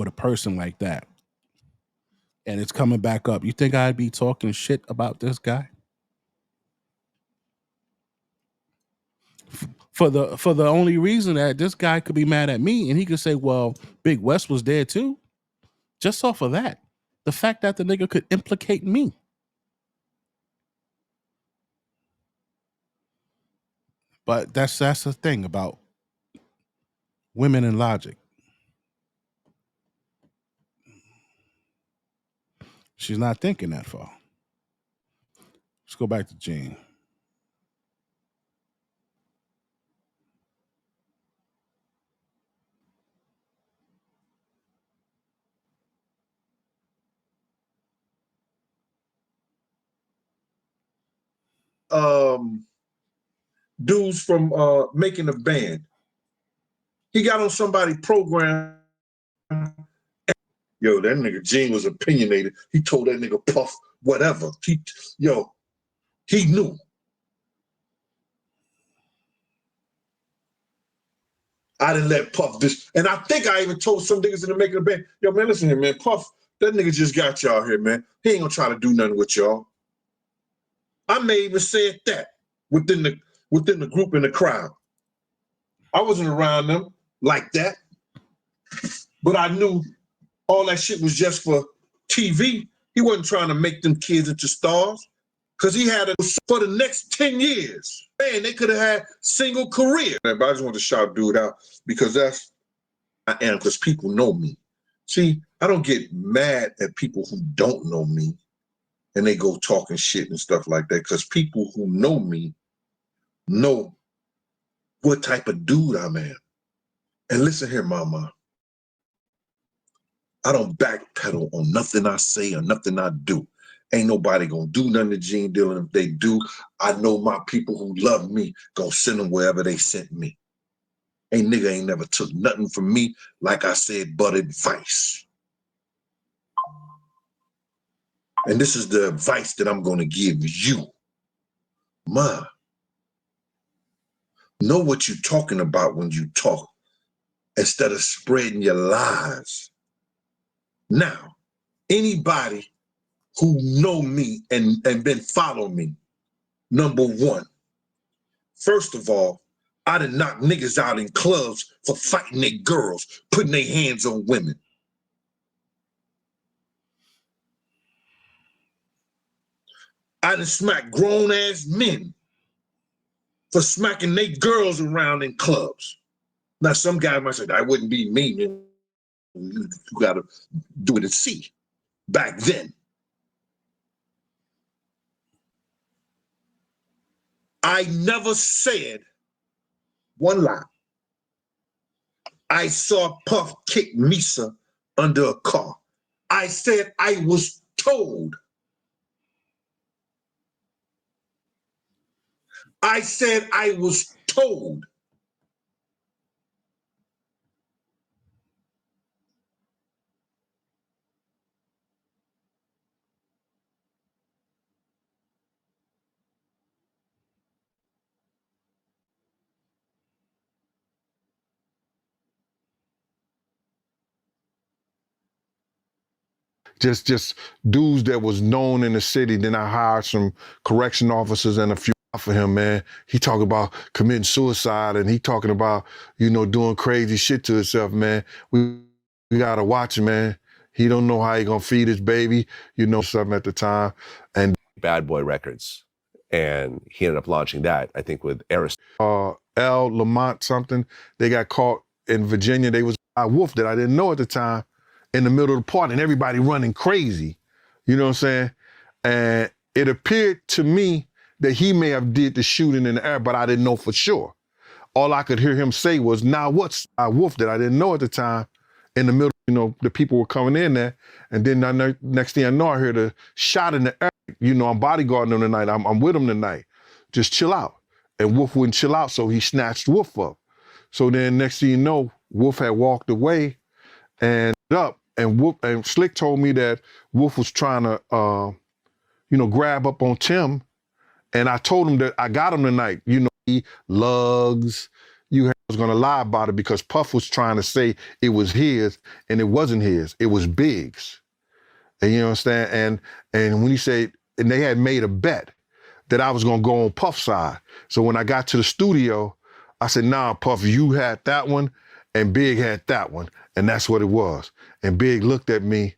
a person like that, and it's coming back up, you think I'd be talking shit about this guy? For the only reason that this guy could be mad at me and he could say, well, Big West was there too. Just off of that. The fact that the nigga could implicate me. But that's the thing about women and logic. She's not thinking that far. Let's go back to Gene. Dudes from making a band. He got on somebody's program. Yo, that nigga Gene was opinionated. He told that nigga Puff whatever. He knew. I didn't let Puff this. And I think I even told some niggas in the making a band, yo, man, listen here, man. Puff, that nigga just got y'all here, man. He ain't gonna try to do nothing with y'all. I may even said that within the group in the crowd. I wasn't around them. like that. But I knew all that shit was just for TV. He wasn't trying to make them kids into stars because he had it for the next 10 years. Man, they could have had single career. But I just want to shout dude out because that's I am, because people know me. See, I don't get mad at people who don't know me and they go talking shit and stuff like that, because people who know me know what type of dude I am. And listen here, mama. I don't backpedal on nothing I say or nothing I do. Ain't nobody gonna do nothing to Gene Dillon. If they do, I know my people who love me gonna send them wherever they sent me. Nigga ain't never took nothing from me, like I said, but advice. And this is the advice that I'm gonna give you. Ma, know what you're talking about when you talk, instead of spreading your lies. Now, anybody who know me and been following me, number one, first of all, I done knock niggas out in clubs for fighting their girls, putting their hands on women. I done smack grown-ass men for smacking their girls around in clubs. Now, some guy might say, that wouldn't be me. You gotta do it and see. Back then, I never said one lie. I saw Puff kick Misa under a car. I said I was told. I said I was told. Just dudes that was known in the city. Then I hired some correction officers and a few for him, man. He talking about committing suicide and he talking about, doing crazy shit to himself, man. We gotta watch him, man. He don't know how he gonna feed his baby, something at the time. And Bad Boy Records. And he ended up launching that, I think, with Aris. L. Lamont something. They got caught in Virginia. They was a wolf that I didn't know at the time in the middle of the party and everybody running crazy. You know what I'm saying? And it appeared to me that he may have did the shooting in the air, but I didn't know for sure. All I could hear him say was, now what's a wolf that I didn't know at the time in the middle, the people were coming in there. And then next thing I know, I heard a shot in the air. I'm bodyguarding him tonight. I'm with him tonight. Just chill out. And Wolf wouldn't chill out, so he snatched Wolf up. So then next thing you know, Wolf had walked away and up. And Slick told me that Wolf was trying to, grab up on Tim. And I told him that I got him tonight. He lugs. I was going to lie about it because Puff was trying to say it was his, and it wasn't his. It was Big's. And you understand? And when he said, and they had made a bet that I was going to go on Puff's side. So when I got to the studio, I said, nah, Puff, you had that one, and Big had that one. And that's what it was. And Big looked at me,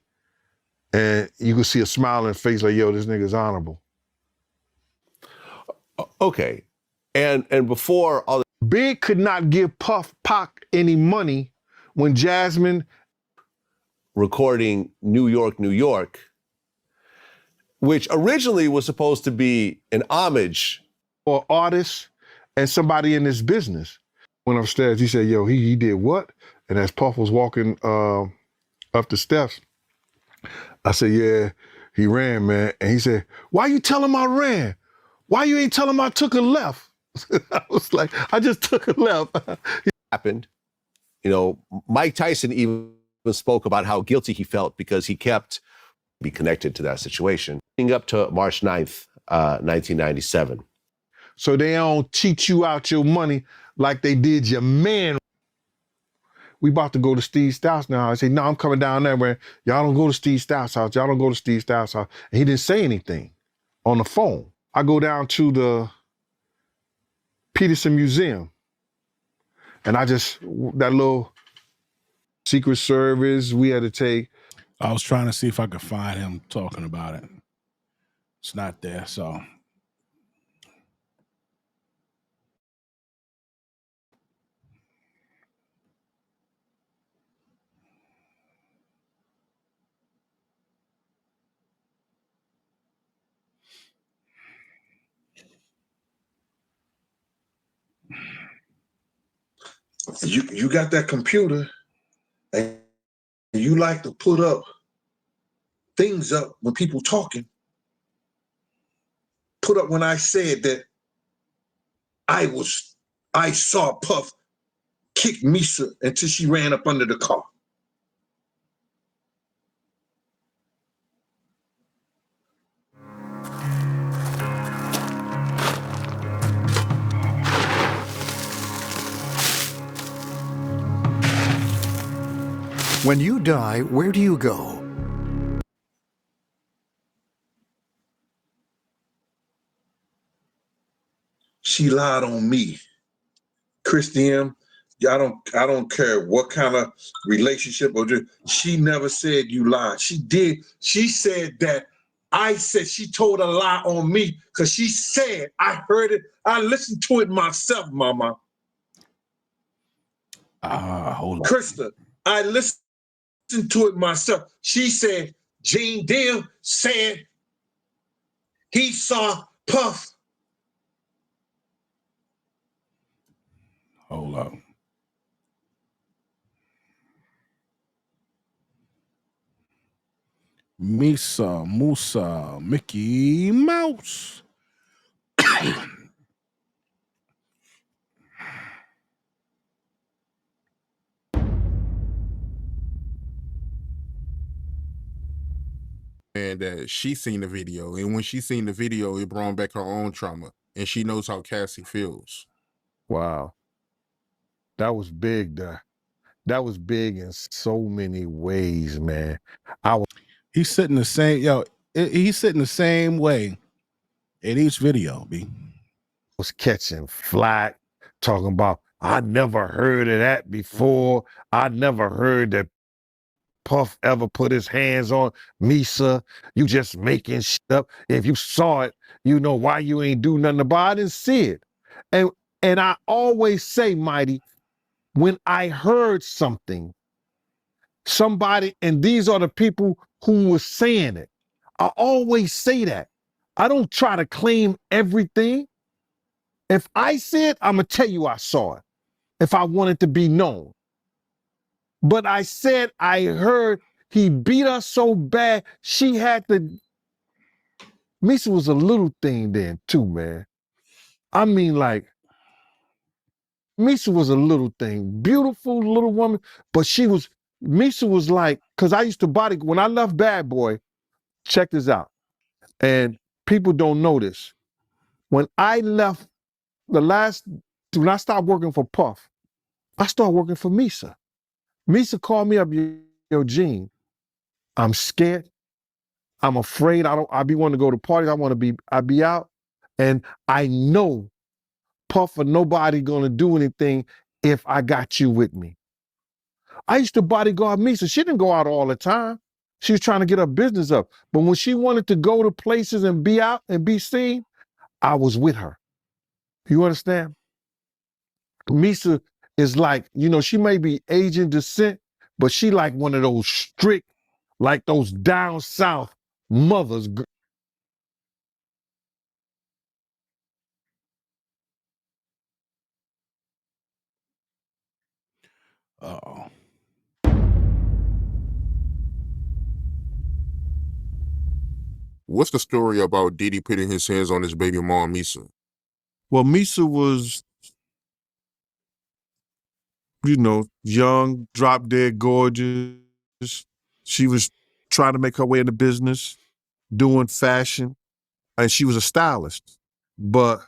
and you could see a smile on his face like, yo, this nigga's honorable. Okay. And before all Big could not give Puff Pac any money when Jasmine recording New York, New York, which originally was supposed to be an homage for artists and somebody in this business. Went upstairs, he said, yo, he did what? And as Puff was walking up the steps, I said, yeah, he ran, man. And he said, why you tell him I ran? Why you ain't tell him I took a left? I was like, I just took a left. Happened. Mike Tyson even spoke about how guilty he felt because he kept be connected to that situation. Up to March 9th, 1997. So they don't cheat you out your money like they did your man. We about to go to Steve Stout's now. I say, no, I'm coming down there where y'all don't go to Steve Stout's house. Y'all don't go to Steve Stout's house. And he didn't say anything on the phone. I go down to the Peterson Museum. And that little Secret Service, we had to take. I was trying to see if I could find him talking about it. It's not there, so. You got that computer and you like to put up things up when people talking. Put up when I said that I saw Puff kick Misa until she ran up under the car. When you die, where do you go? She lied on me. Christian, I don't care what kind of relationship or just, she never said you lied. She did. She said that I said she told a lie on me because she said, I heard it. I listened to it myself, Mama. Hold on. Krista, I listened to it myself. She said, Gene Deal said he saw Puff. Hold up. Misa, Musa, Mickey Mouse. And that she seen the video, and when she seen the video, it brought back her own trauma, and she knows how Cassie feels. Wow. That was big, that was big in so many ways, man. He's sitting the same, he's sitting the same way in each video, B. Was catching flack, talking about, I never heard of that before. I never heard that Puff ever put his hands on Misa. You just making shit up. If you saw it, you know why you ain't do nothing about it. I didn't see it. And I always say, Mighty, when I heard something, somebody, and these are the people who were saying it, I always say that. I don't try to claim everything. If I see it, I'm going to tell you I saw it, if I want it to be known. But I said I heard he beat her so bad, she had to. Misa was a little thing then too, man. I mean, like, Misa was a little thing, beautiful little woman, but Misa was like, because I used to when I left Bad Boy, check this out, and people don't know this. When I left when I stopped working for Puff, I started working for Misa. Misa called me up, yo, Gene, I'm scared. I'm afraid. I be wanting to go to parties. I be out. And I know Puff or nobody gonna do anything if I got you with me. I used to bodyguard Misa. She didn't go out all the time. She was trying to get her business up. But when she wanted to go to places and be out and be seen, I was with her. You understand? Misa is like, she may be Asian descent, but she like one of those strict, like those down south mothers. Uh-oh. What's the story about Diddy putting his hands on his baby mom, Misa? Well, Misa was, young, drop dead gorgeous. She was trying to make her way in the business, doing fashion, and she was a stylist. But,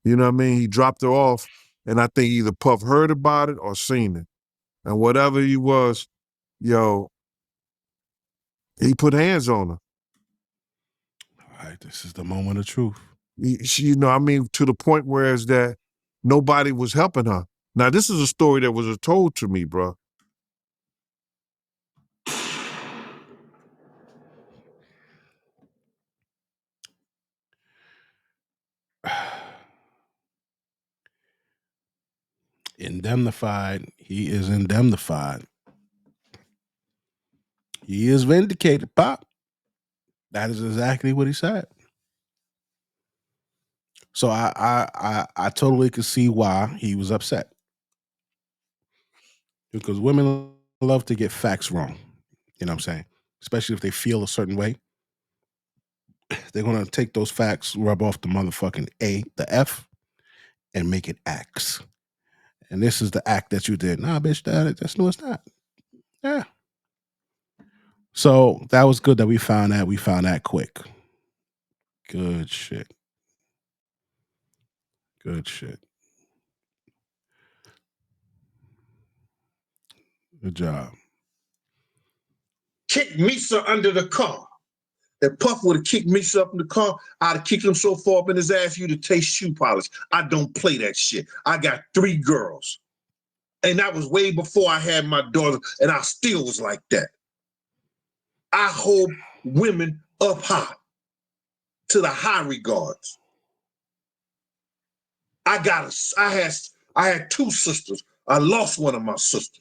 you know what I mean? He dropped her off, and I think either Puff heard about it or seen it. And whatever he was, he put hands on her. All right, this is the moment of truth. To the point where is that nobody was helping her. Now, this is a story that was told to me, bro. Indemnified. He is indemnified. He is vindicated, Pop. That is exactly what he said. So I totally could see why he was upset. Because women love to get facts wrong. You know what I'm saying? Especially if they feel a certain way. They're gonna take those facts, rub off the motherfucking A, the F, and make it acts. And this is the act that you did. Nah, bitch, that's no, it's not. Yeah. So that was good that we found that. We found that quick. Good shit. Good shit. Good job. Kick Misa under the car. If Puff would have kicked Misa up in the car, I'd have kicked him so far up in his ass you'd have taste shoe polish. I don't play that shit. I got 3 girls. And that was way before I had my daughter, and I still was like that. I hold women up high to the high regards. I had 2 sisters. I lost one of my sisters.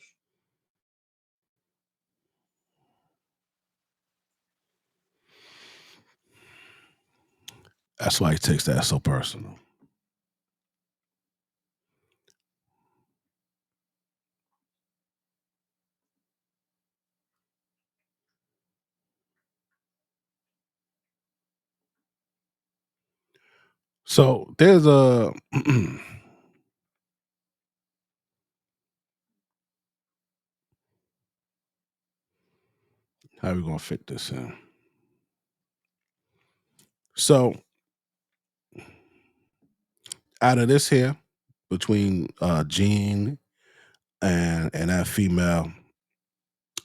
That's why he takes that so personal. So there's a how are we gonna fit this in? So out of this here, between Gene and that female,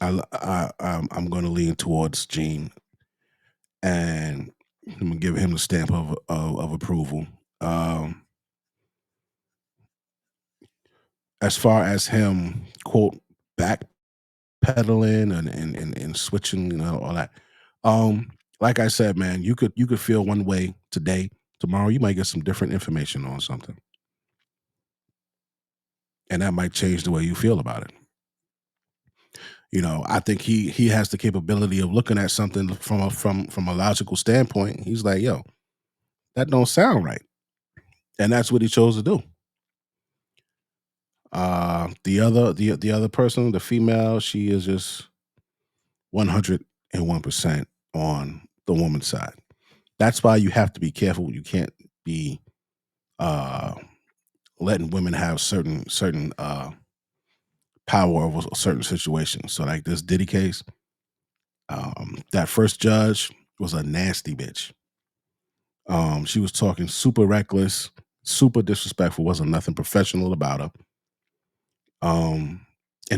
I'm going to lean towards Gene, and I'm gonna give him the stamp of approval. As far as him quote backpedaling and switching, you know, all that. Like I said, man, you could feel one way today. Tomorrow, you might get some different information on something, and that might change the way you feel about it. You know, I think he has the capability of looking at something from a logical standpoint. He's like, yo, that don't sound right. And that's what he chose to do. The other person, the female, she is just 101% on the woman's side. That's why you have to be careful. You can't be letting women have certain power over certain situations. So like this Diddy case, that first judge was a nasty bitch. She was talking super reckless, super disrespectful, wasn't nothing professional about her. And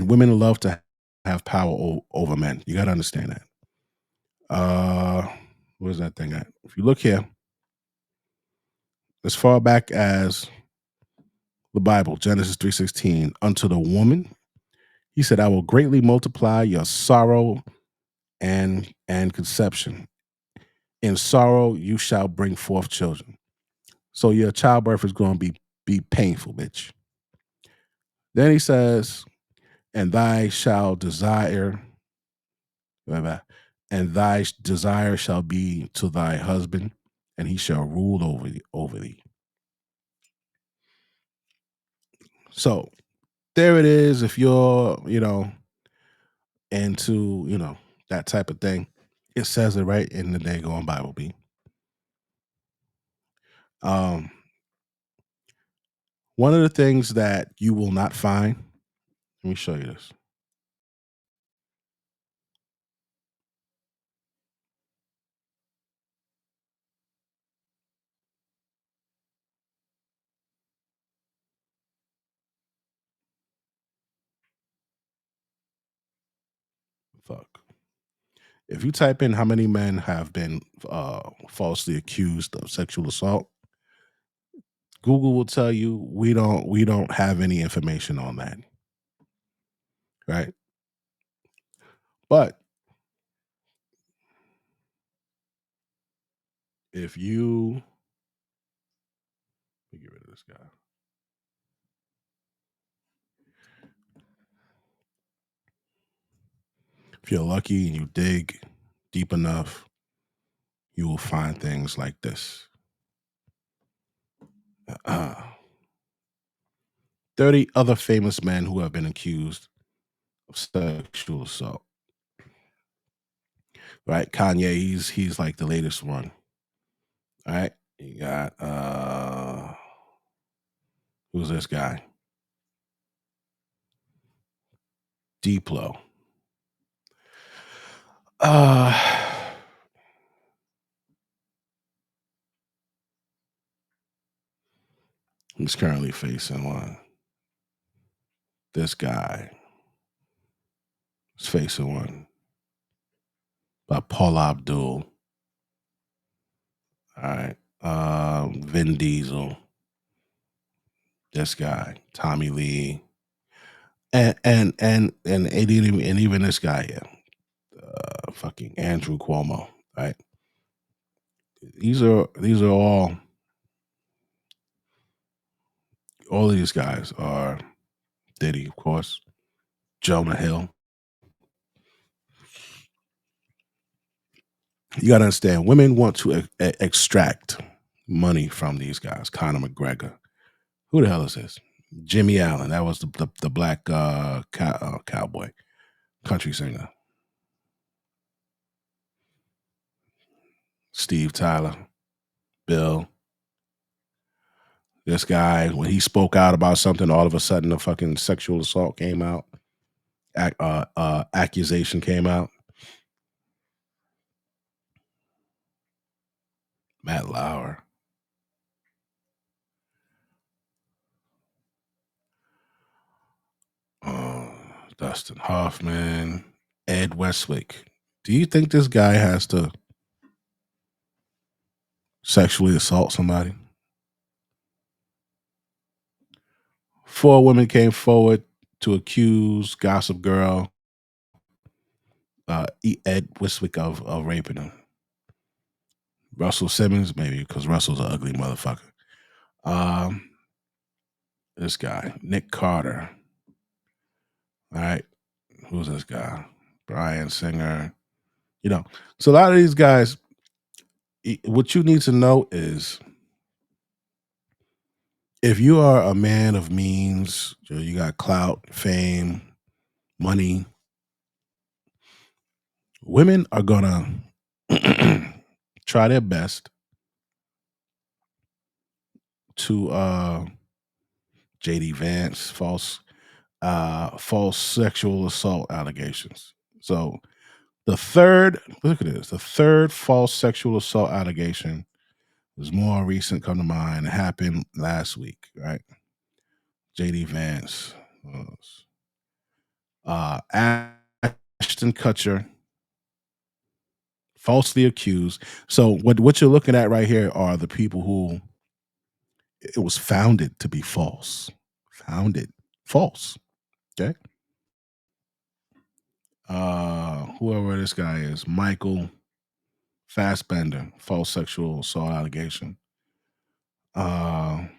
women love to have power over men. You got to understand that. Where's that thing at? If you look here, as far back as the Bible, Genesis 3:16, unto the woman, he said, I will greatly multiply your sorrow and conception. In sorrow you shall bring forth children. So your childbirth is going to be painful, bitch. Then he says, and thy shall desire, and thy desire shall be to thy husband, and he shall rule over thee. So there it is. If you're, into, that type of thing, it says it right in the daggone Bible, B. One of the things that you will not find, let me show you this. Fuck. If you type in how many men have been falsely accused of sexual assault, Google will tell you we don't have any information on that. Right? But if you let me get rid of this guy. If you're lucky and you dig deep enough, you will find things like this. 30 other famous men who have been accused of sexual assault. Right? Kanye, he's like the latest one. All right. You got who's this guy? Diplo. He's currently facing one. This guy is facing one by Paul Abdul. All right. Vin Diesel. This guy, Tommy Lee. And even this guy here. Fucking Andrew Cuomo. Right. These are all of these guys are Diddy, of course, Jonah Hill. You got to understand, women want to extract money from these guys. Conor McGregor. Who the hell is this? Jimmy Allen. That was the black cowboy, country singer. Steve Tyler. Bill. This guy, when he spoke out about something, all of a sudden a fucking sexual assault came out. Accusation came out. Matt Lauer. Dustin Hoffman. Ed Westwick. Do you think this guy has to sexually assault somebody? 4 women came forward to accuse Gossip Girl Ed Westwick of raping him. Russell Simmons, maybe because Russell's an ugly motherfucker. This guy, Nick Carter. All right. Who's this guy? Brian Singer. You know, so a lot of these guys, what you need to know is if you are a man of means, you got clout, fame, money, women are gonna try their best to JD Vance, false sexual assault allegations. So the third false sexual assault allegation was more recent, come to mind. It happened last week, right? JD Vance. Ashton Kutcher falsely accused. So what you're looking at right here are the people who it was founded to be false. Founded false. Okay. Whoever this guy is, Michael Fassbender, false sexual assault allegation. A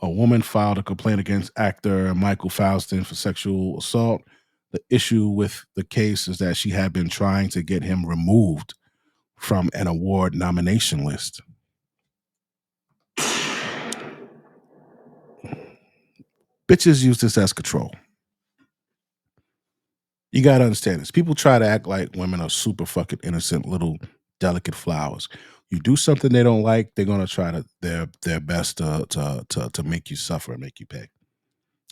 woman filed a complaint against actor Michael Faustin for sexual assault. The issue with the case is that she had been trying to get him removed from an award nomination list. Bitches use this as control. You got to understand this. People try to act like women are super fucking innocent, little delicate flowers. You do something they don't like, they're gonna try to their best to make you suffer and make you pay.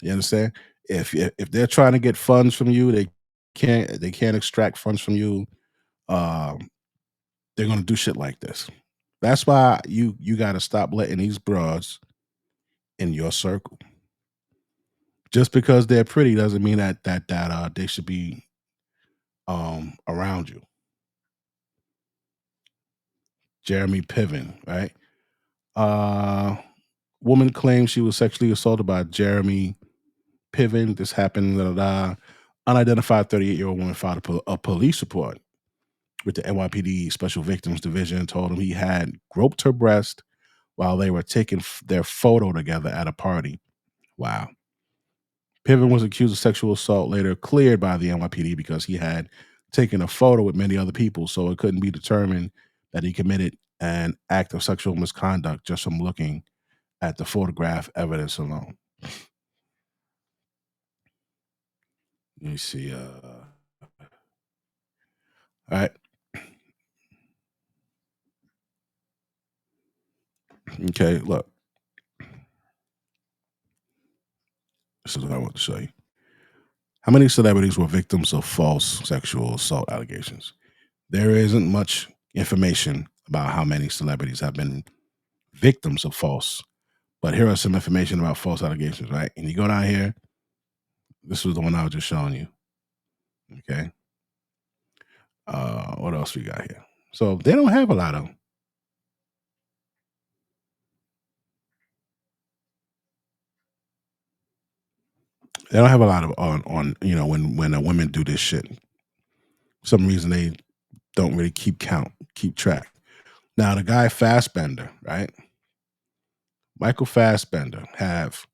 You understand? If they're trying to get funds from you, they can't extract funds from you. They're gonna do shit like this. That's why you got to stop letting these broads in your circle. Just because they're pretty doesn't mean that they should be around you. Jeremy Piven, right? Woman claims she was sexually assaulted by Jeremy Piven. This happened. Unidentified 38-year-old woman filed a police report with the NYPD Special Victims Division. Told him he had groped her breast while they were taking their photo together at a party. Wow. Piven was accused of sexual assault, later cleared by the NYPD because he had taken a photo with many other people, so it couldn't be determined that he committed an act of sexual misconduct just from looking at the photograph evidence alone. Let me see. All right. Okay, look. This is what I want to show you. How many celebrities were victims of false sexual assault allegations? There isn't much information about how many celebrities have been victims of false, but here are some information about false allegations, right? And you go down here, this was the one I was just showing you. Okay. What else we got here? So they don't have a lot of them. They don't have a lot of on you know, when women do this shit. For some reason they don't really keep track. Now the guy Fassbender, right? Michael Fassbender have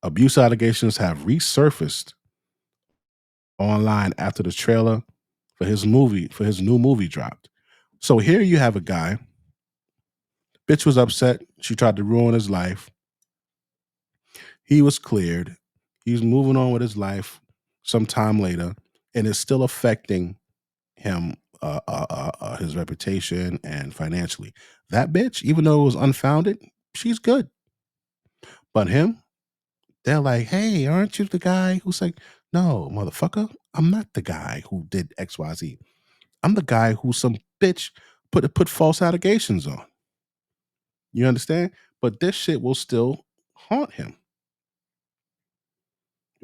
abuse allegations have resurfaced online after the trailer for his new movie dropped. So here you have a guy, bitch was upset, she tried to ruin his life. He was cleared. He's moving on with his life some time later, and it's still affecting him, his reputation and financially. That bitch, even though it was unfounded, she's good. But him, they're like, hey, aren't you the guy who's like, no, motherfucker, I'm not the guy who did XYZ. I'm the guy who some bitch put false allegations on. You understand? But this shit will still haunt him.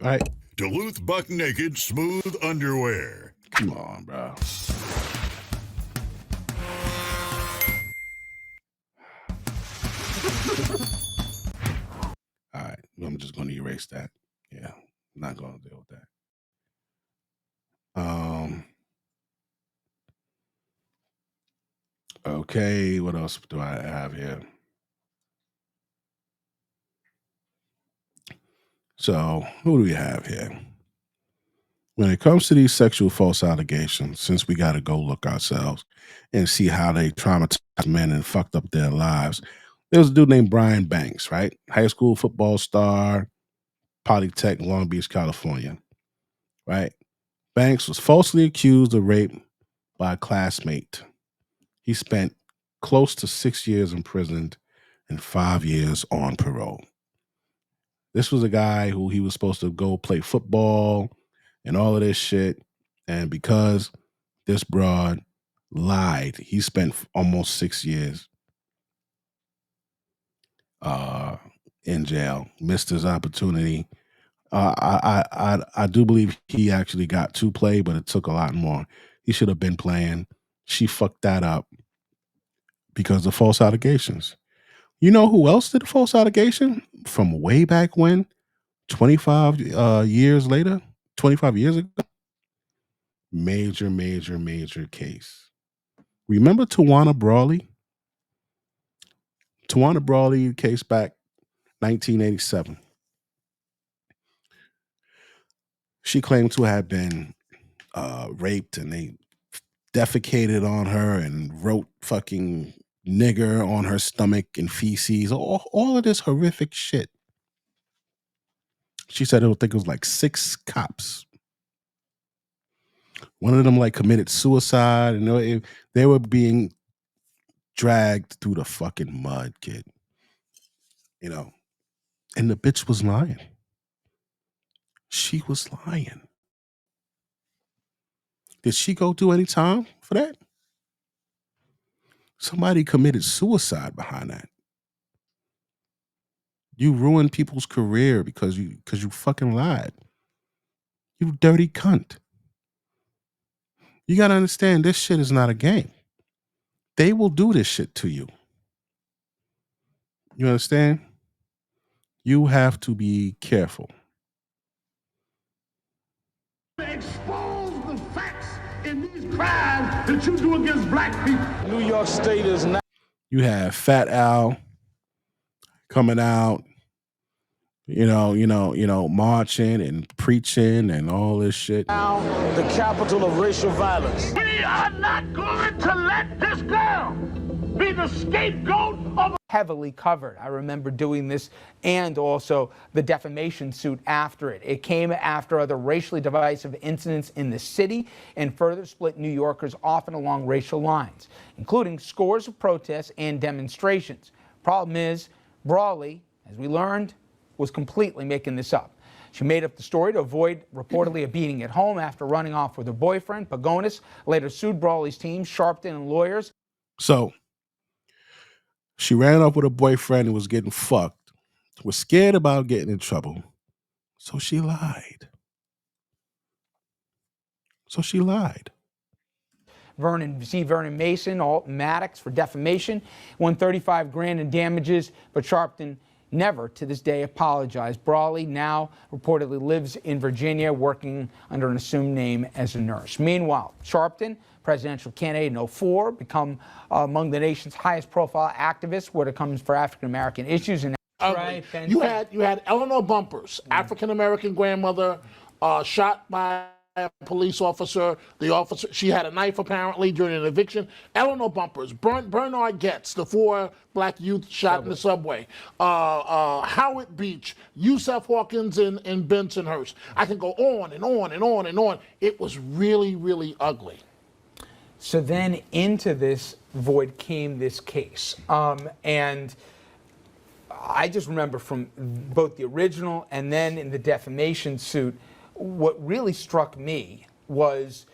Right? Duluth Buck Naked Smooth Underwear. Come on, bro. All right. I'm just going to erase that. Yeah. I'm not going to deal with that. Okay. What else do I have here? So, who do we have here? When it comes to these sexual false allegations, since we got to go look ourselves and see how they traumatized men and fucked up their lives, there was a dude named Brian Banks, right? High school football star, Polytech, Long Beach, California, right? Banks was falsely accused of rape by a classmate. He spent close to 6 years imprisoned and 5 years on parole. This was a guy who he was supposed to go play football and all of this shit. And because this broad lied, he spent almost 6 years in jail, missed his opportunity. I do believe he actually got to play, but it took a lot more. He should have been playing. She fucked that up because of false allegations. You know who else did a false allegation from way back when? 25 years later, 25 years ago. Major case. Remember Tawana Brawley? Tawana Brawley case back 1987. She claimed to have been raped, and they defecated on her and wrote fucking nigger on her stomach and feces, all of this horrific shit. She said I think it was like 6 cops. One of them like committed suicide, and they were being dragged through the fucking mud, kid. You know, and the bitch was lying. She was lying. Did she go do any time for that? Somebody committed suicide behind that. You ruined people's career because you fucking lied. You dirty cunt. You gotta understand, this shit is not a game. They will do this shit to you. You understand? You have to be careful. Expose the facts in these crimes that you do against black people. New York State is not. You have Fat Al coming out, marching and preaching and all this shit. Now, the capital of racial violence. We are not going to let this girl be the scapegoat of. Heavily covered. I remember doing this and also the defamation suit after it. It came after other racially divisive incidents in the city and further split New Yorkers often along racial lines, including scores of protests and demonstrations. Problem is, Brawley, as we learned, was completely making this up. She made up the story to avoid reportedly a beating at home after running off with her boyfriend. Pagonis later sued Brawley's team, Sharpton, and lawyers. So she ran off with her boyfriend and was getting fucked, was scared about getting in trouble. So she lied. Vernon Mason, Alton Maddox for defamation, won $35 grand in damages, but Sharpton never to this day apologized. Brawley now reportedly lives in Virginia, working under an assumed name as a nurse. Meanwhile, Sharpton, presidential candidate in 2004, become among the nation's highest profile activists when it comes for African American issues. And you had Eleanor Bumpers, African American grandmother, shot by a police officer. She had a knife apparently during an eviction. Eleanor Bumpers, Bernard Getz, the 4 black youth shot in the subway. Howard Beach, Yusef Hawkins in Bensonhurst. I can go on and on and on and on. It was really, really ugly. So then into this void came this case. And I just remember from both the original and then in the defamation suit, what really struck me was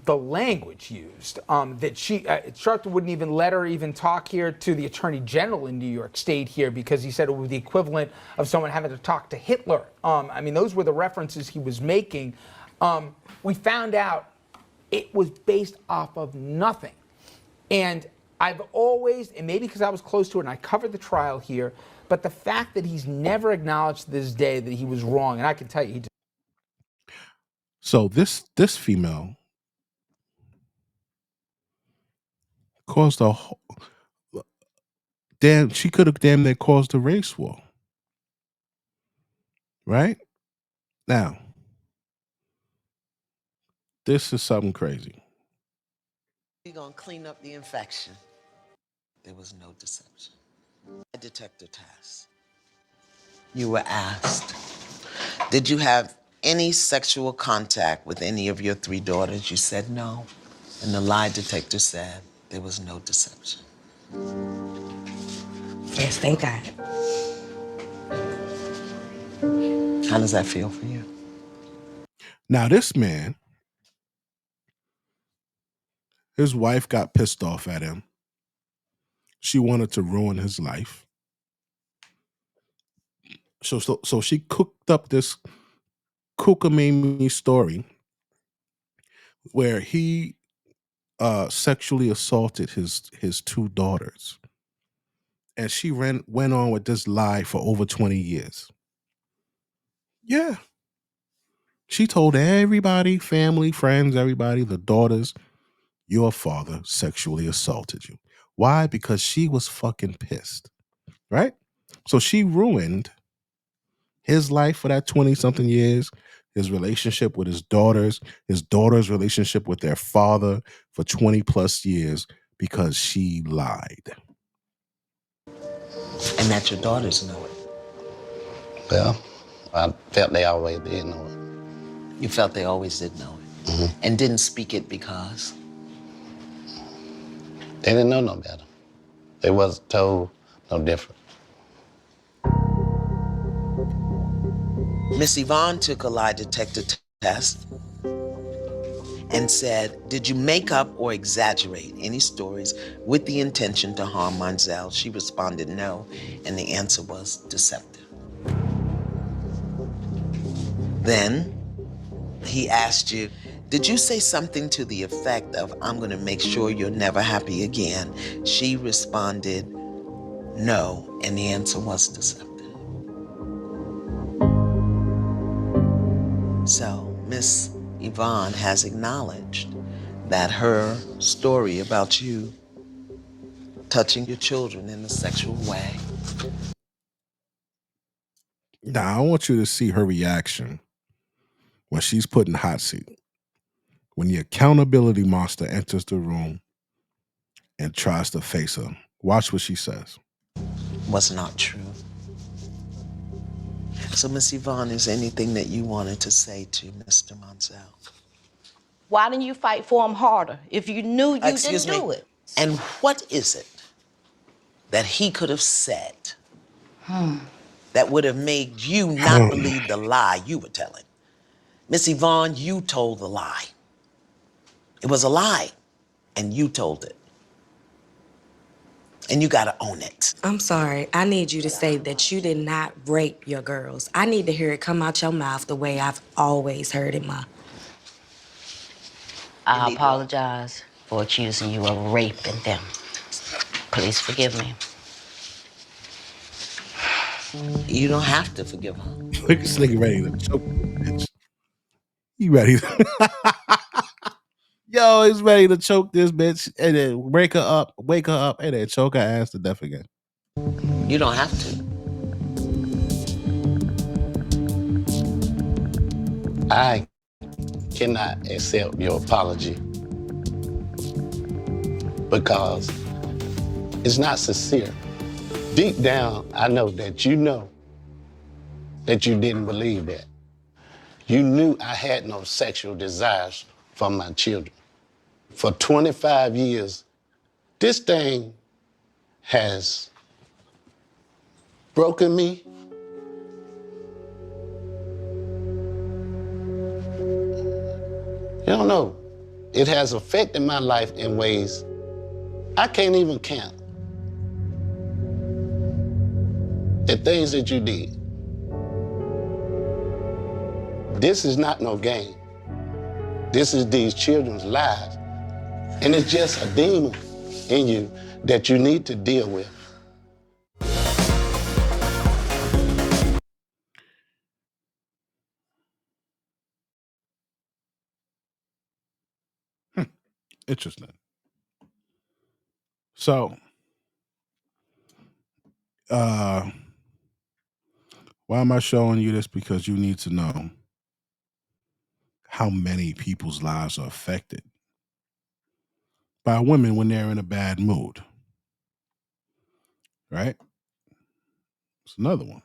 the language used, that Sharpton wouldn't even let her even talk here to the Attorney General in New York State here because he said it was the equivalent of someone having to talk to Hitler. I mean, those were the references he was making. We found out it was based off of nothing. And I've always, and maybe because I was close to it and I covered the trial here, but the fact that he's never acknowledged to this day that he was wrong, and I can tell you he did. So this female caused a whole, she could have damn near caused a race war. Right? Now, this is something crazy. We're going to clean up the infection. There was no deception. A detector test. You were asked, did you have any sexual contact with any of your 3 daughters? You said no. And the lie detector said there was no deception. Yes, thank God. How does that feel for you? Now, this man, his wife got pissed off at him. She wanted to ruin his life. So she cooked up this cookamamie story where he sexually assaulted his 2 daughters. And she went on with this lie for over 20 years. Yeah. She told everybody, family, friends, everybody, the daughters, your father sexually assaulted you. Why? Because she was fucking pissed. Right? So she ruined his life for that 20-something years, his relationship with his daughter's relationship with their father for 20 plus years because she lied. And that your daughters know it. Well, I felt they always did know it. You felt they always did know it. Mm-hmm. And didn't speak it because? They didn't know no better. They wasn't told no different. Miss Yvonne took a lie detector test and said, did you make up or exaggerate any stories with the intention to harm Monzel? She responded no, and the answer was deceptive. Then he asked you, did you say something to the effect of, I'm gonna make sure you're never happy again? She responded No, and the answer was deceptive. So, Miss Yvonne has acknowledged that her story about you touching your children in a sexual way. Now, I want you to see her reaction when she's put in hot seat. When the accountability monster enters the room and tries to face her. Watch what she says. Was not true. So, Miss Yvonne, is anything that you wanted to say to Mr. Monsell? Why didn't you fight for him harder if you knew you Excuse didn't me. do it? And what is it that he could have said that would have made you not believe the lie you were telling? Miss Yvonne, you told the lie. It was a lie, and you told it. And you gotta own it. I'm sorry. I need you to say that you did not rape your girls. I need to hear it come out your mouth the way I've always heard it, Ma. I apologize for accusing you of raping them. Please forgive me. You don't have to forgive her. Look at this nigga ready to choke this bitch. He ready to Yo, he's ready to choke this bitch and then wake her up, and then choke her ass to death again. You don't have to. I cannot accept your apology because it's not sincere. Deep down, I know that you didn't believe that. You knew I had no sexual desires for my children. For 25 years, this thing has broken me. You don't know. It has affected my life in ways I can't even count. The things that you did. This is not no game. This is these children's lives. And it's just a demon in you that you need to deal with. Interesting. So, why am I showing you this? Because you need to know how many people's lives are affected by women when they're in a bad mood. Right? It's another one.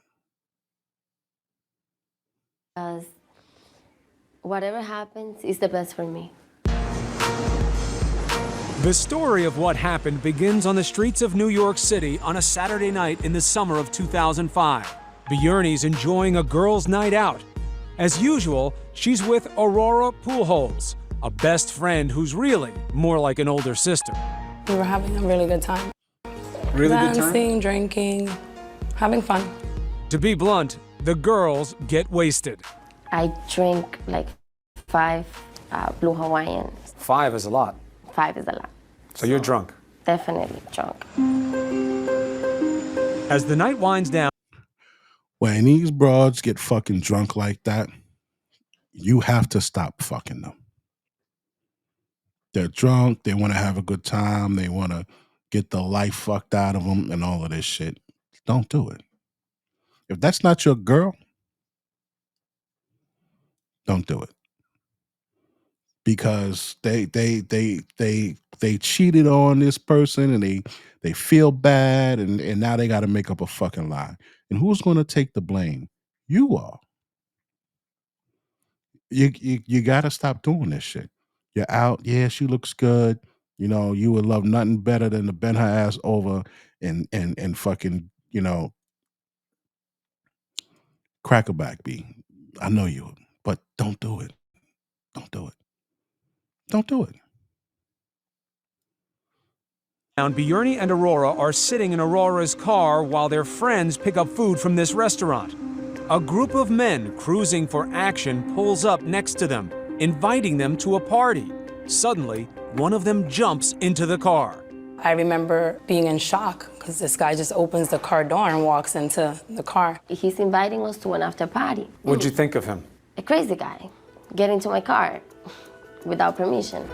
Because whatever happens is the best for me. The story of what happened begins on the streets of New York City on a Saturday night in the summer of 2005. Björnie's enjoying a girls' night out. As usual, she's with Aurora Pujols, a best friend who's really more like an older sister. We were having a really good time. Really good time? Dancing, drinking, having fun. To be blunt, the girls get wasted. I drink like 5 Blue Hawaiians. 5 is a lot. 5 is a lot. So you're drunk. Definitely drunk. As the night winds down, When these broads get fucking drunk like that, you have to stop fucking them. They're drunk. They want to have a good time. They want to get the life fucked out of them and all of this shit. Don't do it. If that's not your girl, don't do it. Because they cheated on this person and they feel bad and now they got to make up a fucking lie. And who's going to take the blame? You are. You got to stop doing this shit. You're out. Yeah, she looks good. You know, you would love nothing better than to bend her ass over and fucking, you know, crack her back, B. I know you would, but don't do it. Don't do it. Don't do it. Björnie and Aurora are sitting in Aurora's car while their friends pick up food from this restaurant. A group of men cruising for action pulls up next to them, inviting them to a party. Suddenly, one of them jumps into the car. I remember being in shock because this guy just opens the car door and walks into the car. He's inviting us to an after party. What'd you think of him? A crazy guy. Get into my car without permission.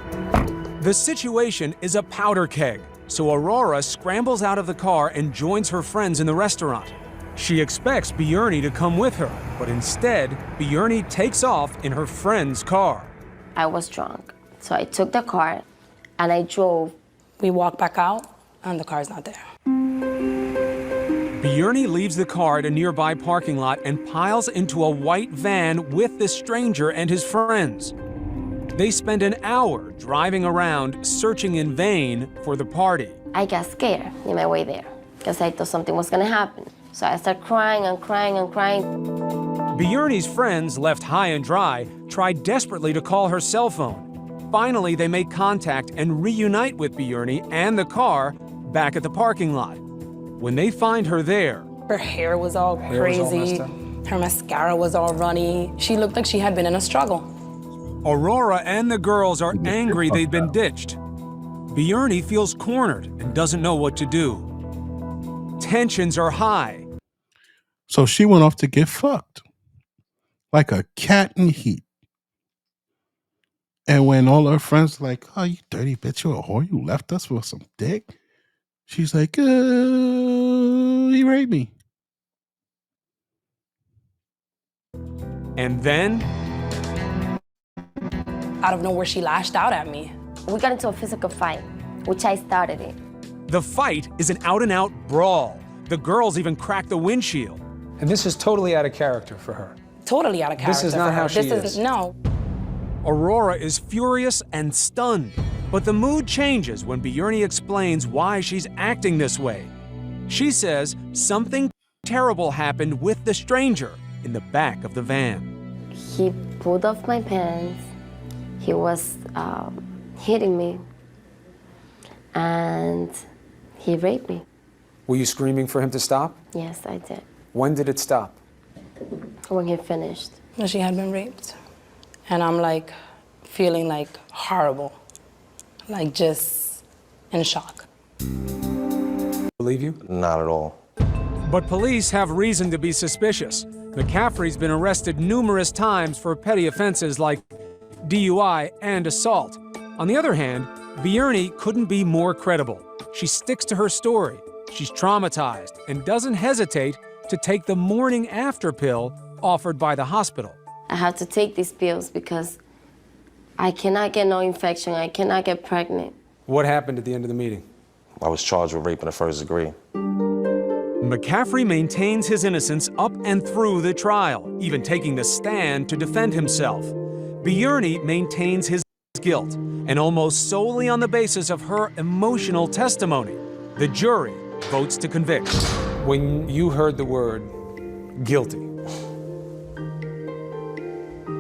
The situation is a powder keg, so Aurora scrambles out of the car and joins her friends in the restaurant. She expects Bjorny to come with her, but instead, Bjorny takes off in her friend's car. I was drunk, so I took the car and I drove. We walked back out and the car's not there. Bjorny leaves the car at a nearby parking lot and piles into a white van with the stranger and his friends. They spend an hour driving around, searching in vain for the party. I got scared in my way there because I thought something was gonna happen. So I started crying and crying and crying. Bjorny's friends, left high and dry, tried desperately to call her cell phone. Finally, they make contact and reunite with Bjorny and the car back at the parking lot. When they find her there, Her hair was all crazy. Her mascara was all runny. She looked like she had been in a struggle. Aurora and the girls are angry they've been ditched. Bjorny feels cornered and doesn't know what to do. Tensions are high. So she went off to get fucked. Like a cat in heat. And when all her friends are like, oh, you dirty bitch, you a whore, you left us for some dick. She's like, he raped me. And then, Out of nowhere, she lashed out at me. We got into a physical fight, which I started it. the fight is an out-and-out brawl. The girls even crack the windshield. And this is totally out of character for her. Totally out of character. This is not for her. how she This is. No. Aurora is furious and stunned, but the mood changes when Bjorny explains why she's acting this way. She says something terrible happened with the stranger in the back of the van. He pulled off my pants. He was hitting me, and he raped me. Were you screaming for him to stop? Yes, I did. When did it stop? When he finished. She had been raped. And I'm like, feeling like horrible, like just in shock. Believe you? Not at all. But police have reason to be suspicious. McCaffrey's been arrested numerous times for petty offenses like DUI and assault. On the other hand, Bjorny couldn't be more credible. She sticks to her story. She's traumatized and doesn't hesitate to take the morning after pill offered by the hospital. I have to take these pills because I cannot get no infection. I cannot get pregnant. What happened at the end of the meeting? I was charged with rape in the first degree. McCaffrey maintains his innocence up and through the trial, even taking the stand to defend himself. Bjorny maintains his guilt, and almost solely on the basis of her emotional testimony, the jury votes to convict. When you heard the word guilty,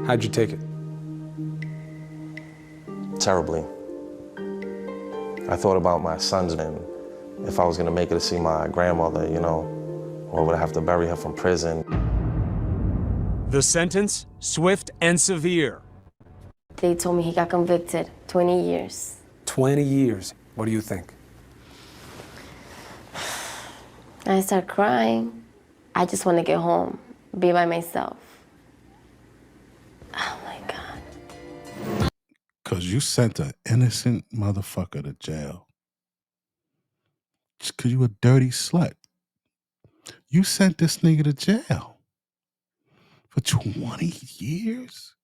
how'd you take it? Terribly. I thought about my sons and if I was gonna make it to see my grandmother, you know, or would I have to bury her from prison. The sentence, swift and severe. They told me he got convicted, 20 years. 20 years. What do you think? I start crying. I just want to get home, be by myself. Oh my God. Because you sent an innocent motherfucker to jail. Just because you a dirty slut. You sent this nigga to jail for 20 years?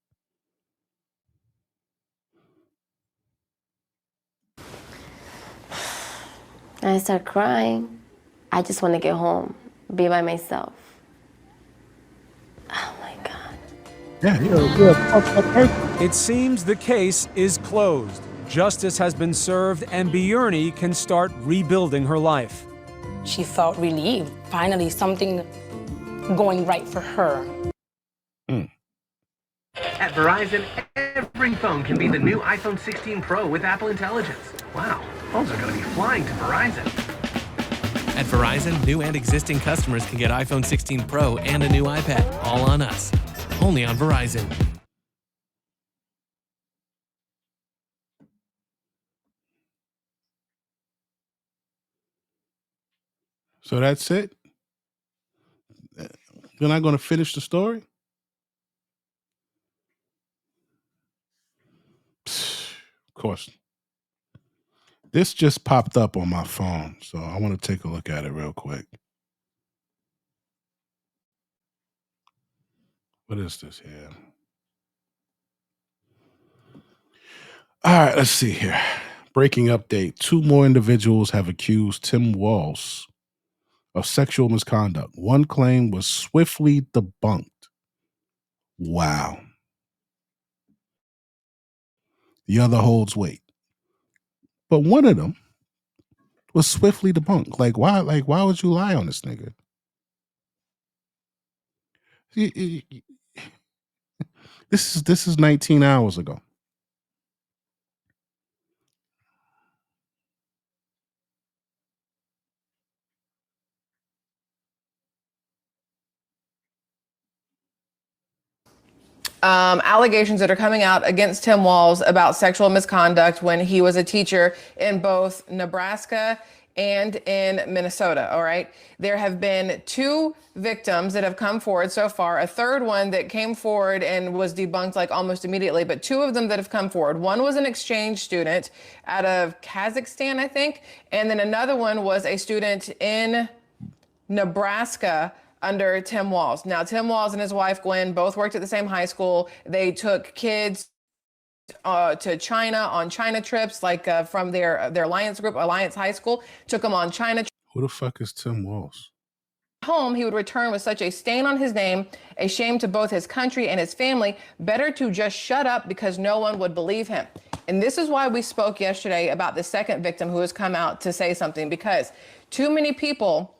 I start crying. I just want to get home, be by myself. Oh my God. Yeah, you're a fucked up person. It seems the case is closed. Justice has been served and Bjorny can start rebuilding her life. She felt relieved. Finally, something going right for her. At Verizon, every phone can be the new iPhone 16 Pro with Apple Intelligence. Wow, phones are going to be flying to Verizon. At Verizon, new and existing customers can get iPhone 16 Pro and a new iPad, all on us. Only on Verizon. So that's it? You're not going to finish the story? Of course. This just popped up on my phone, so I want to take a look at it real quick. What is this here? All right, let's see here. Breaking update. 2 more individuals have accused Tim Walz of sexual misconduct. One claim was swiftly debunked. Wow. The other holds weight. But one of them was swiftly debunked. Like why would you lie on this nigga? This is 19 hours ago. Allegations that are coming out against Tim Walz about sexual misconduct when he was a teacher in both Nebraska and in Minnesota. All right. There have been 2 victims that have come forward so far, a third one that came forward and was debunked like almost immediately, but 2 of them that have come forward. One was an exchange student out of Kazakhstan, I think. And then another one was a student in Nebraska under Tim Walz. Now, Tim Walz and his wife, Gwen, both worked at the same high school. They took kids to China on China trips, like from their Alliance group, Alliance High School, took them on China trips. Who the fuck is Tim Walz? Home, he would return with such a stain on his name, a shame to both his country and his family. Better to just shut up because no one would believe him. And this is why we spoke yesterday about the second victim who has come out to say something, because too many people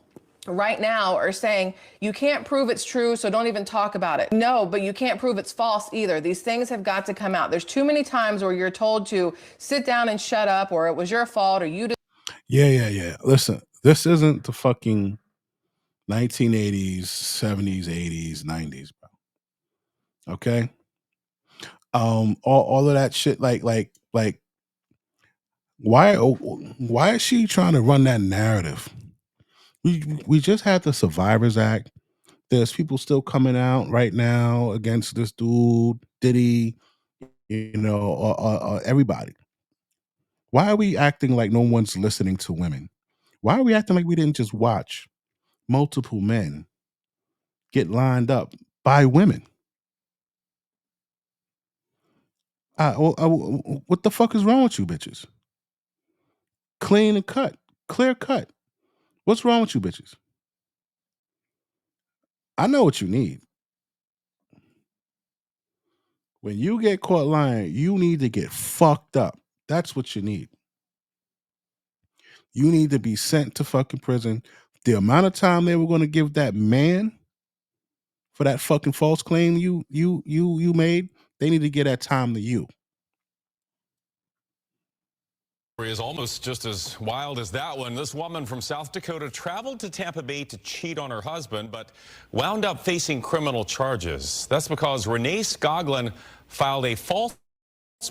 right now are saying you can't prove it's true, so don't even talk about it. No, but you can't prove it's false either. These things have got to come out. There's too many times where you're told to sit down and shut up, or it was your fault, or you did. Yeah. Listen, this isn't the fucking 1980s, 70s, 80s, 90s, bro. Okay? All of that shit, like why is she trying to run that narrative? We just had the Survivors Act. There's people still coming out right now against this dude, Diddy, everybody. Why are we acting like no one's listening to women? Why are we acting like we didn't just watch multiple men get lined up by women? What the fuck is wrong with you bitches? Clean and cut. Clear cut. What's wrong with you bitches? I know what you need. When you get caught lying, you need to get fucked up. That's what you need. You need to be sent to fucking prison. The amount of time they were going to give that man for that fucking false claim you made, they need to get that time to you. Is almost just as wild as that one. This woman from South Dakota traveled to Tampa Bay to cheat on her husband, but wound up facing criminal charges. That's because Renee Skoglund filed a false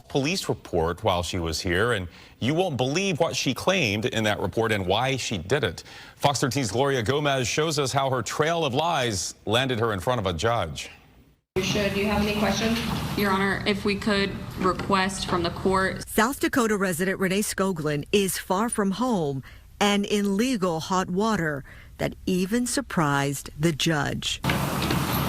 police report while she was here, and you won't believe what she claimed in that report and why she did it. Fox 13's Gloria Gomez shows us how her trail of lies landed her in front of a judge. Do you have any questions? Your Honor, if we could request from the court. South Dakota resident Renee Skoglund is far from home and in legal hot water that even surprised the judge.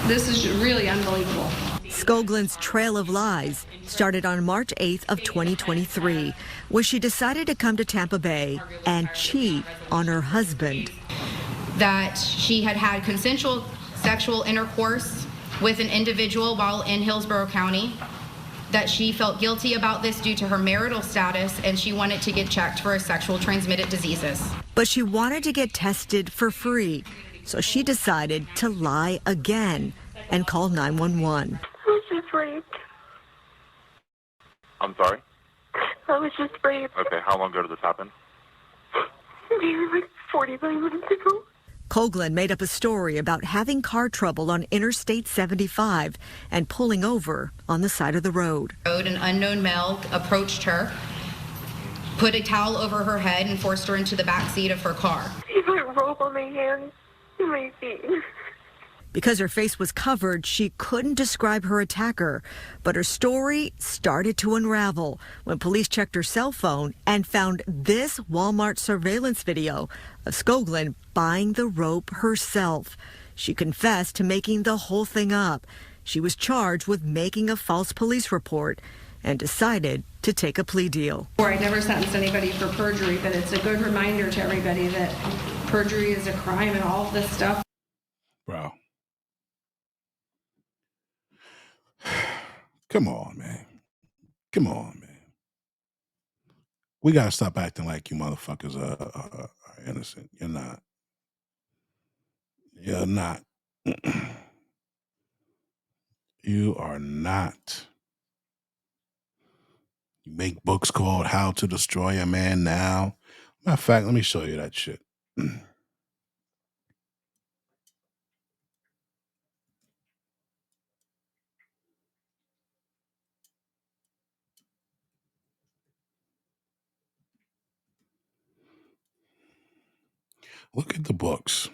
This is really unbelievable. Skoglund's trail of lies started on March 8th of 2023, when she decided to come to Tampa Bay and cheat on her husband. That she had had consensual sexual intercourse with an individual while in Hillsborough County, that she felt guilty about this due to her marital status, and she wanted to get checked for sexual transmitted diseases. But she wanted to get tested for free, so she decided to lie again and call 911. I was just raped. I'm sorry? I was just raped. Okay, how long ago did this happen? Maybe like 45 minutes ago. Skoglund made up a story about having car trouble on Interstate 75 and pulling over on the side of the road. An unknown male approached her, put a towel over her head, and forced her into the back seat of her car. If I put rope on my hands and my feet. Because her face was covered, she couldn't describe her attacker, but her story started to unravel when police checked her cell phone and found this Walmart surveillance video of Skoglund buying the rope herself. She confessed to making the whole thing up. She was charged with making a false police report and decided to take a plea deal. I never sentenced anybody for perjury, but it's a good reminder to everybody that perjury is a crime and all of this stuff. Bro. Come on, man. Come on, man. We got to stop acting like you motherfuckers are innocent. You're not. You're not. You are not. You make books called How to Destroy a Man Now. Matter of fact, let me show you that shit. Look at the books.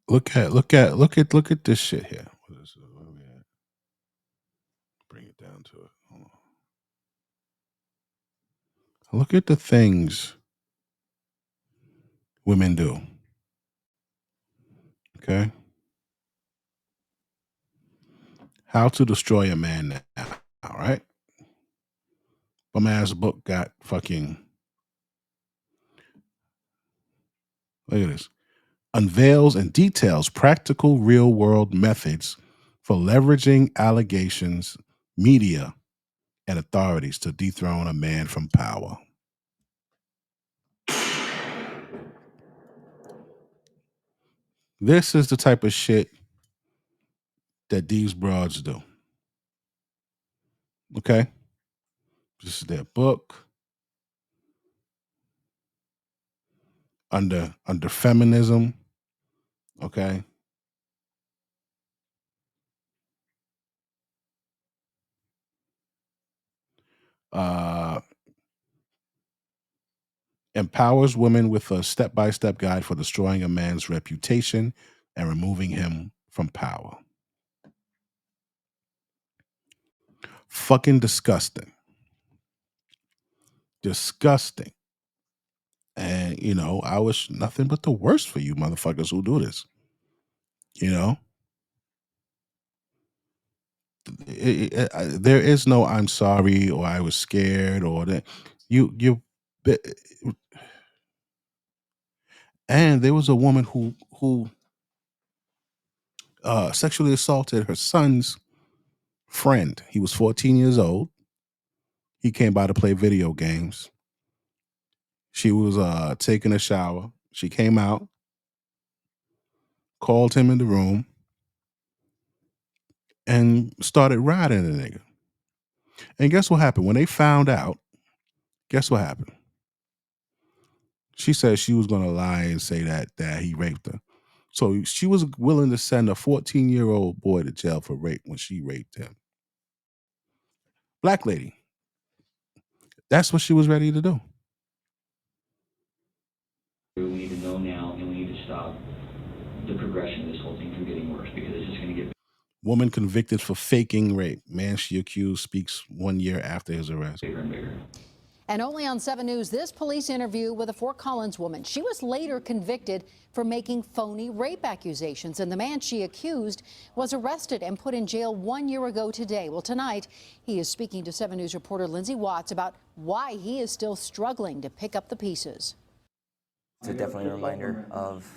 Look at this shit here. What is it? Where we at? Bring it down to it. Hold on. Look at the things women do. Okay? How to Destroy a Man Now. All right? Bum ass book got fucking. Look at this. Unveils and details practical real world methods for leveraging allegations, media, and authorities to dethrone a man from power. This is the type of shit that these broads do. Okay? This is their book. Under feminism. Okay? Empowers women with a step-by-step guide for destroying a man's reputation and removing him from power. Fucking disgusting. Disgusting. And, you know, I wish nothing but the worst for you motherfuckers who do this. You know? There is no I'm sorry or I was scared or that. And there was a woman who sexually assaulted her son's friend. He was 14 years old. He came by to play video games. She was taking a shower. She came out, called him in the room, and started riding the nigga. And guess what happened? When they found out, guess what happened? She said she was going to lie and say that he raped her. So she was willing to send a 14-year-old boy to jail for rape when she raped him. Black lady. That's what she was ready to do. We need to know now, and we need to stop the progression of this whole thing from getting worse, because it's just going to get. Woman convicted for faking rape. Man she accused speaks 1 year after his arrest. Bigger and bigger. And only on 7 News, this police interview with a Fort Collins woman. She was later convicted for making phony rape accusations, and the man she accused was arrested and put in jail 1 year ago today. Well, tonight, he is speaking to 7 News reporter Lindsay Watts about why he is still struggling to pick up the pieces. It's definitely a reminder of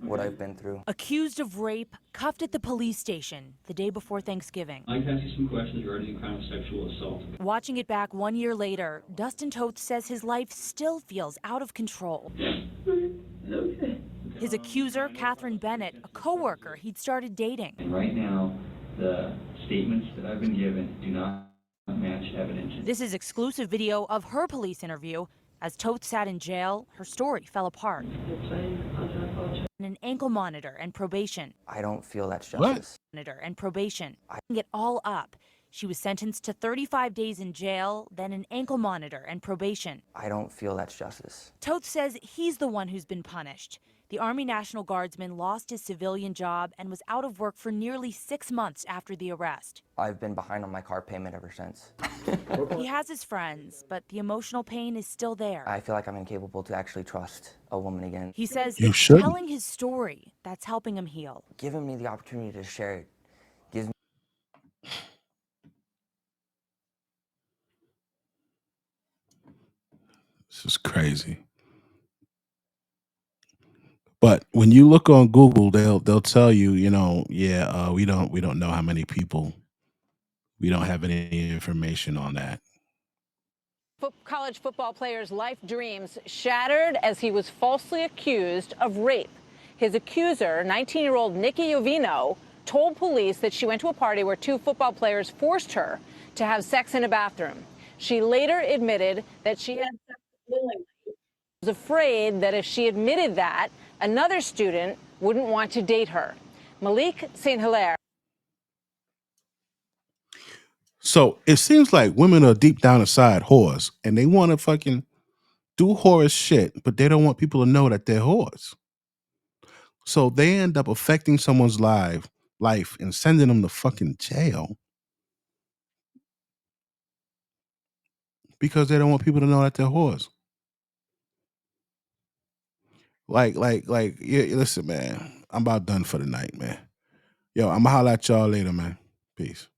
what I've been through. Accused of rape, cuffed at the police station the day before Thanksgiving. I can ask you some questions regarding the crime of sexual assault. Watching it back 1 year later, Dustin Toth says his life still feels out of control. Okay. His accuser, Catherine Bennett, a coworker he'd started dating. And right now, the statements that I've been given do not match evidence. This is exclusive video of her police interview. As Toth sat in jail, her story fell apart. An ankle monitor and probation. I don't feel that's justice. Monitor and probation. I can get all up. She was sentenced to 35 days in jail, then an ankle monitor and probation. I don't feel that's justice. Toth says he's the one who's been punished. The Army National Guardsman lost his civilian job and was out of work for nearly 6 months after the arrest. I've been behind on my car payment ever since. He has his friends, but the emotional pain is still there. I feel like I'm incapable to actually trust a woman again. He says You it's shouldn't. telling his story that's helping him heal. Giving me the opportunity to share it gives me This is crazy. But when you look on Google, they'll tell you, we don't know how many people. We don't have any information on that. College football player's life dreams shattered as he was falsely accused of rape. His accuser, 19-year-old Nikki Jovino, told police that she went to a party where 2 football players forced her to have sex in a bathroom. She later admitted that she had sex willingly. She was afraid that if she admitted that, another student wouldn't want to date her. Malik St. Hilaire. So it seems like women are deep down inside whores, and they want to fucking do whorish shit, but they don't want people to know that they're whores. So they end up affecting someone's life and sending them to fucking jail because they don't want people to know that they're whores. Yeah, listen, man. I'm about done for the night, man. Yo, I'm gonna holler at y'all later, man. Peace.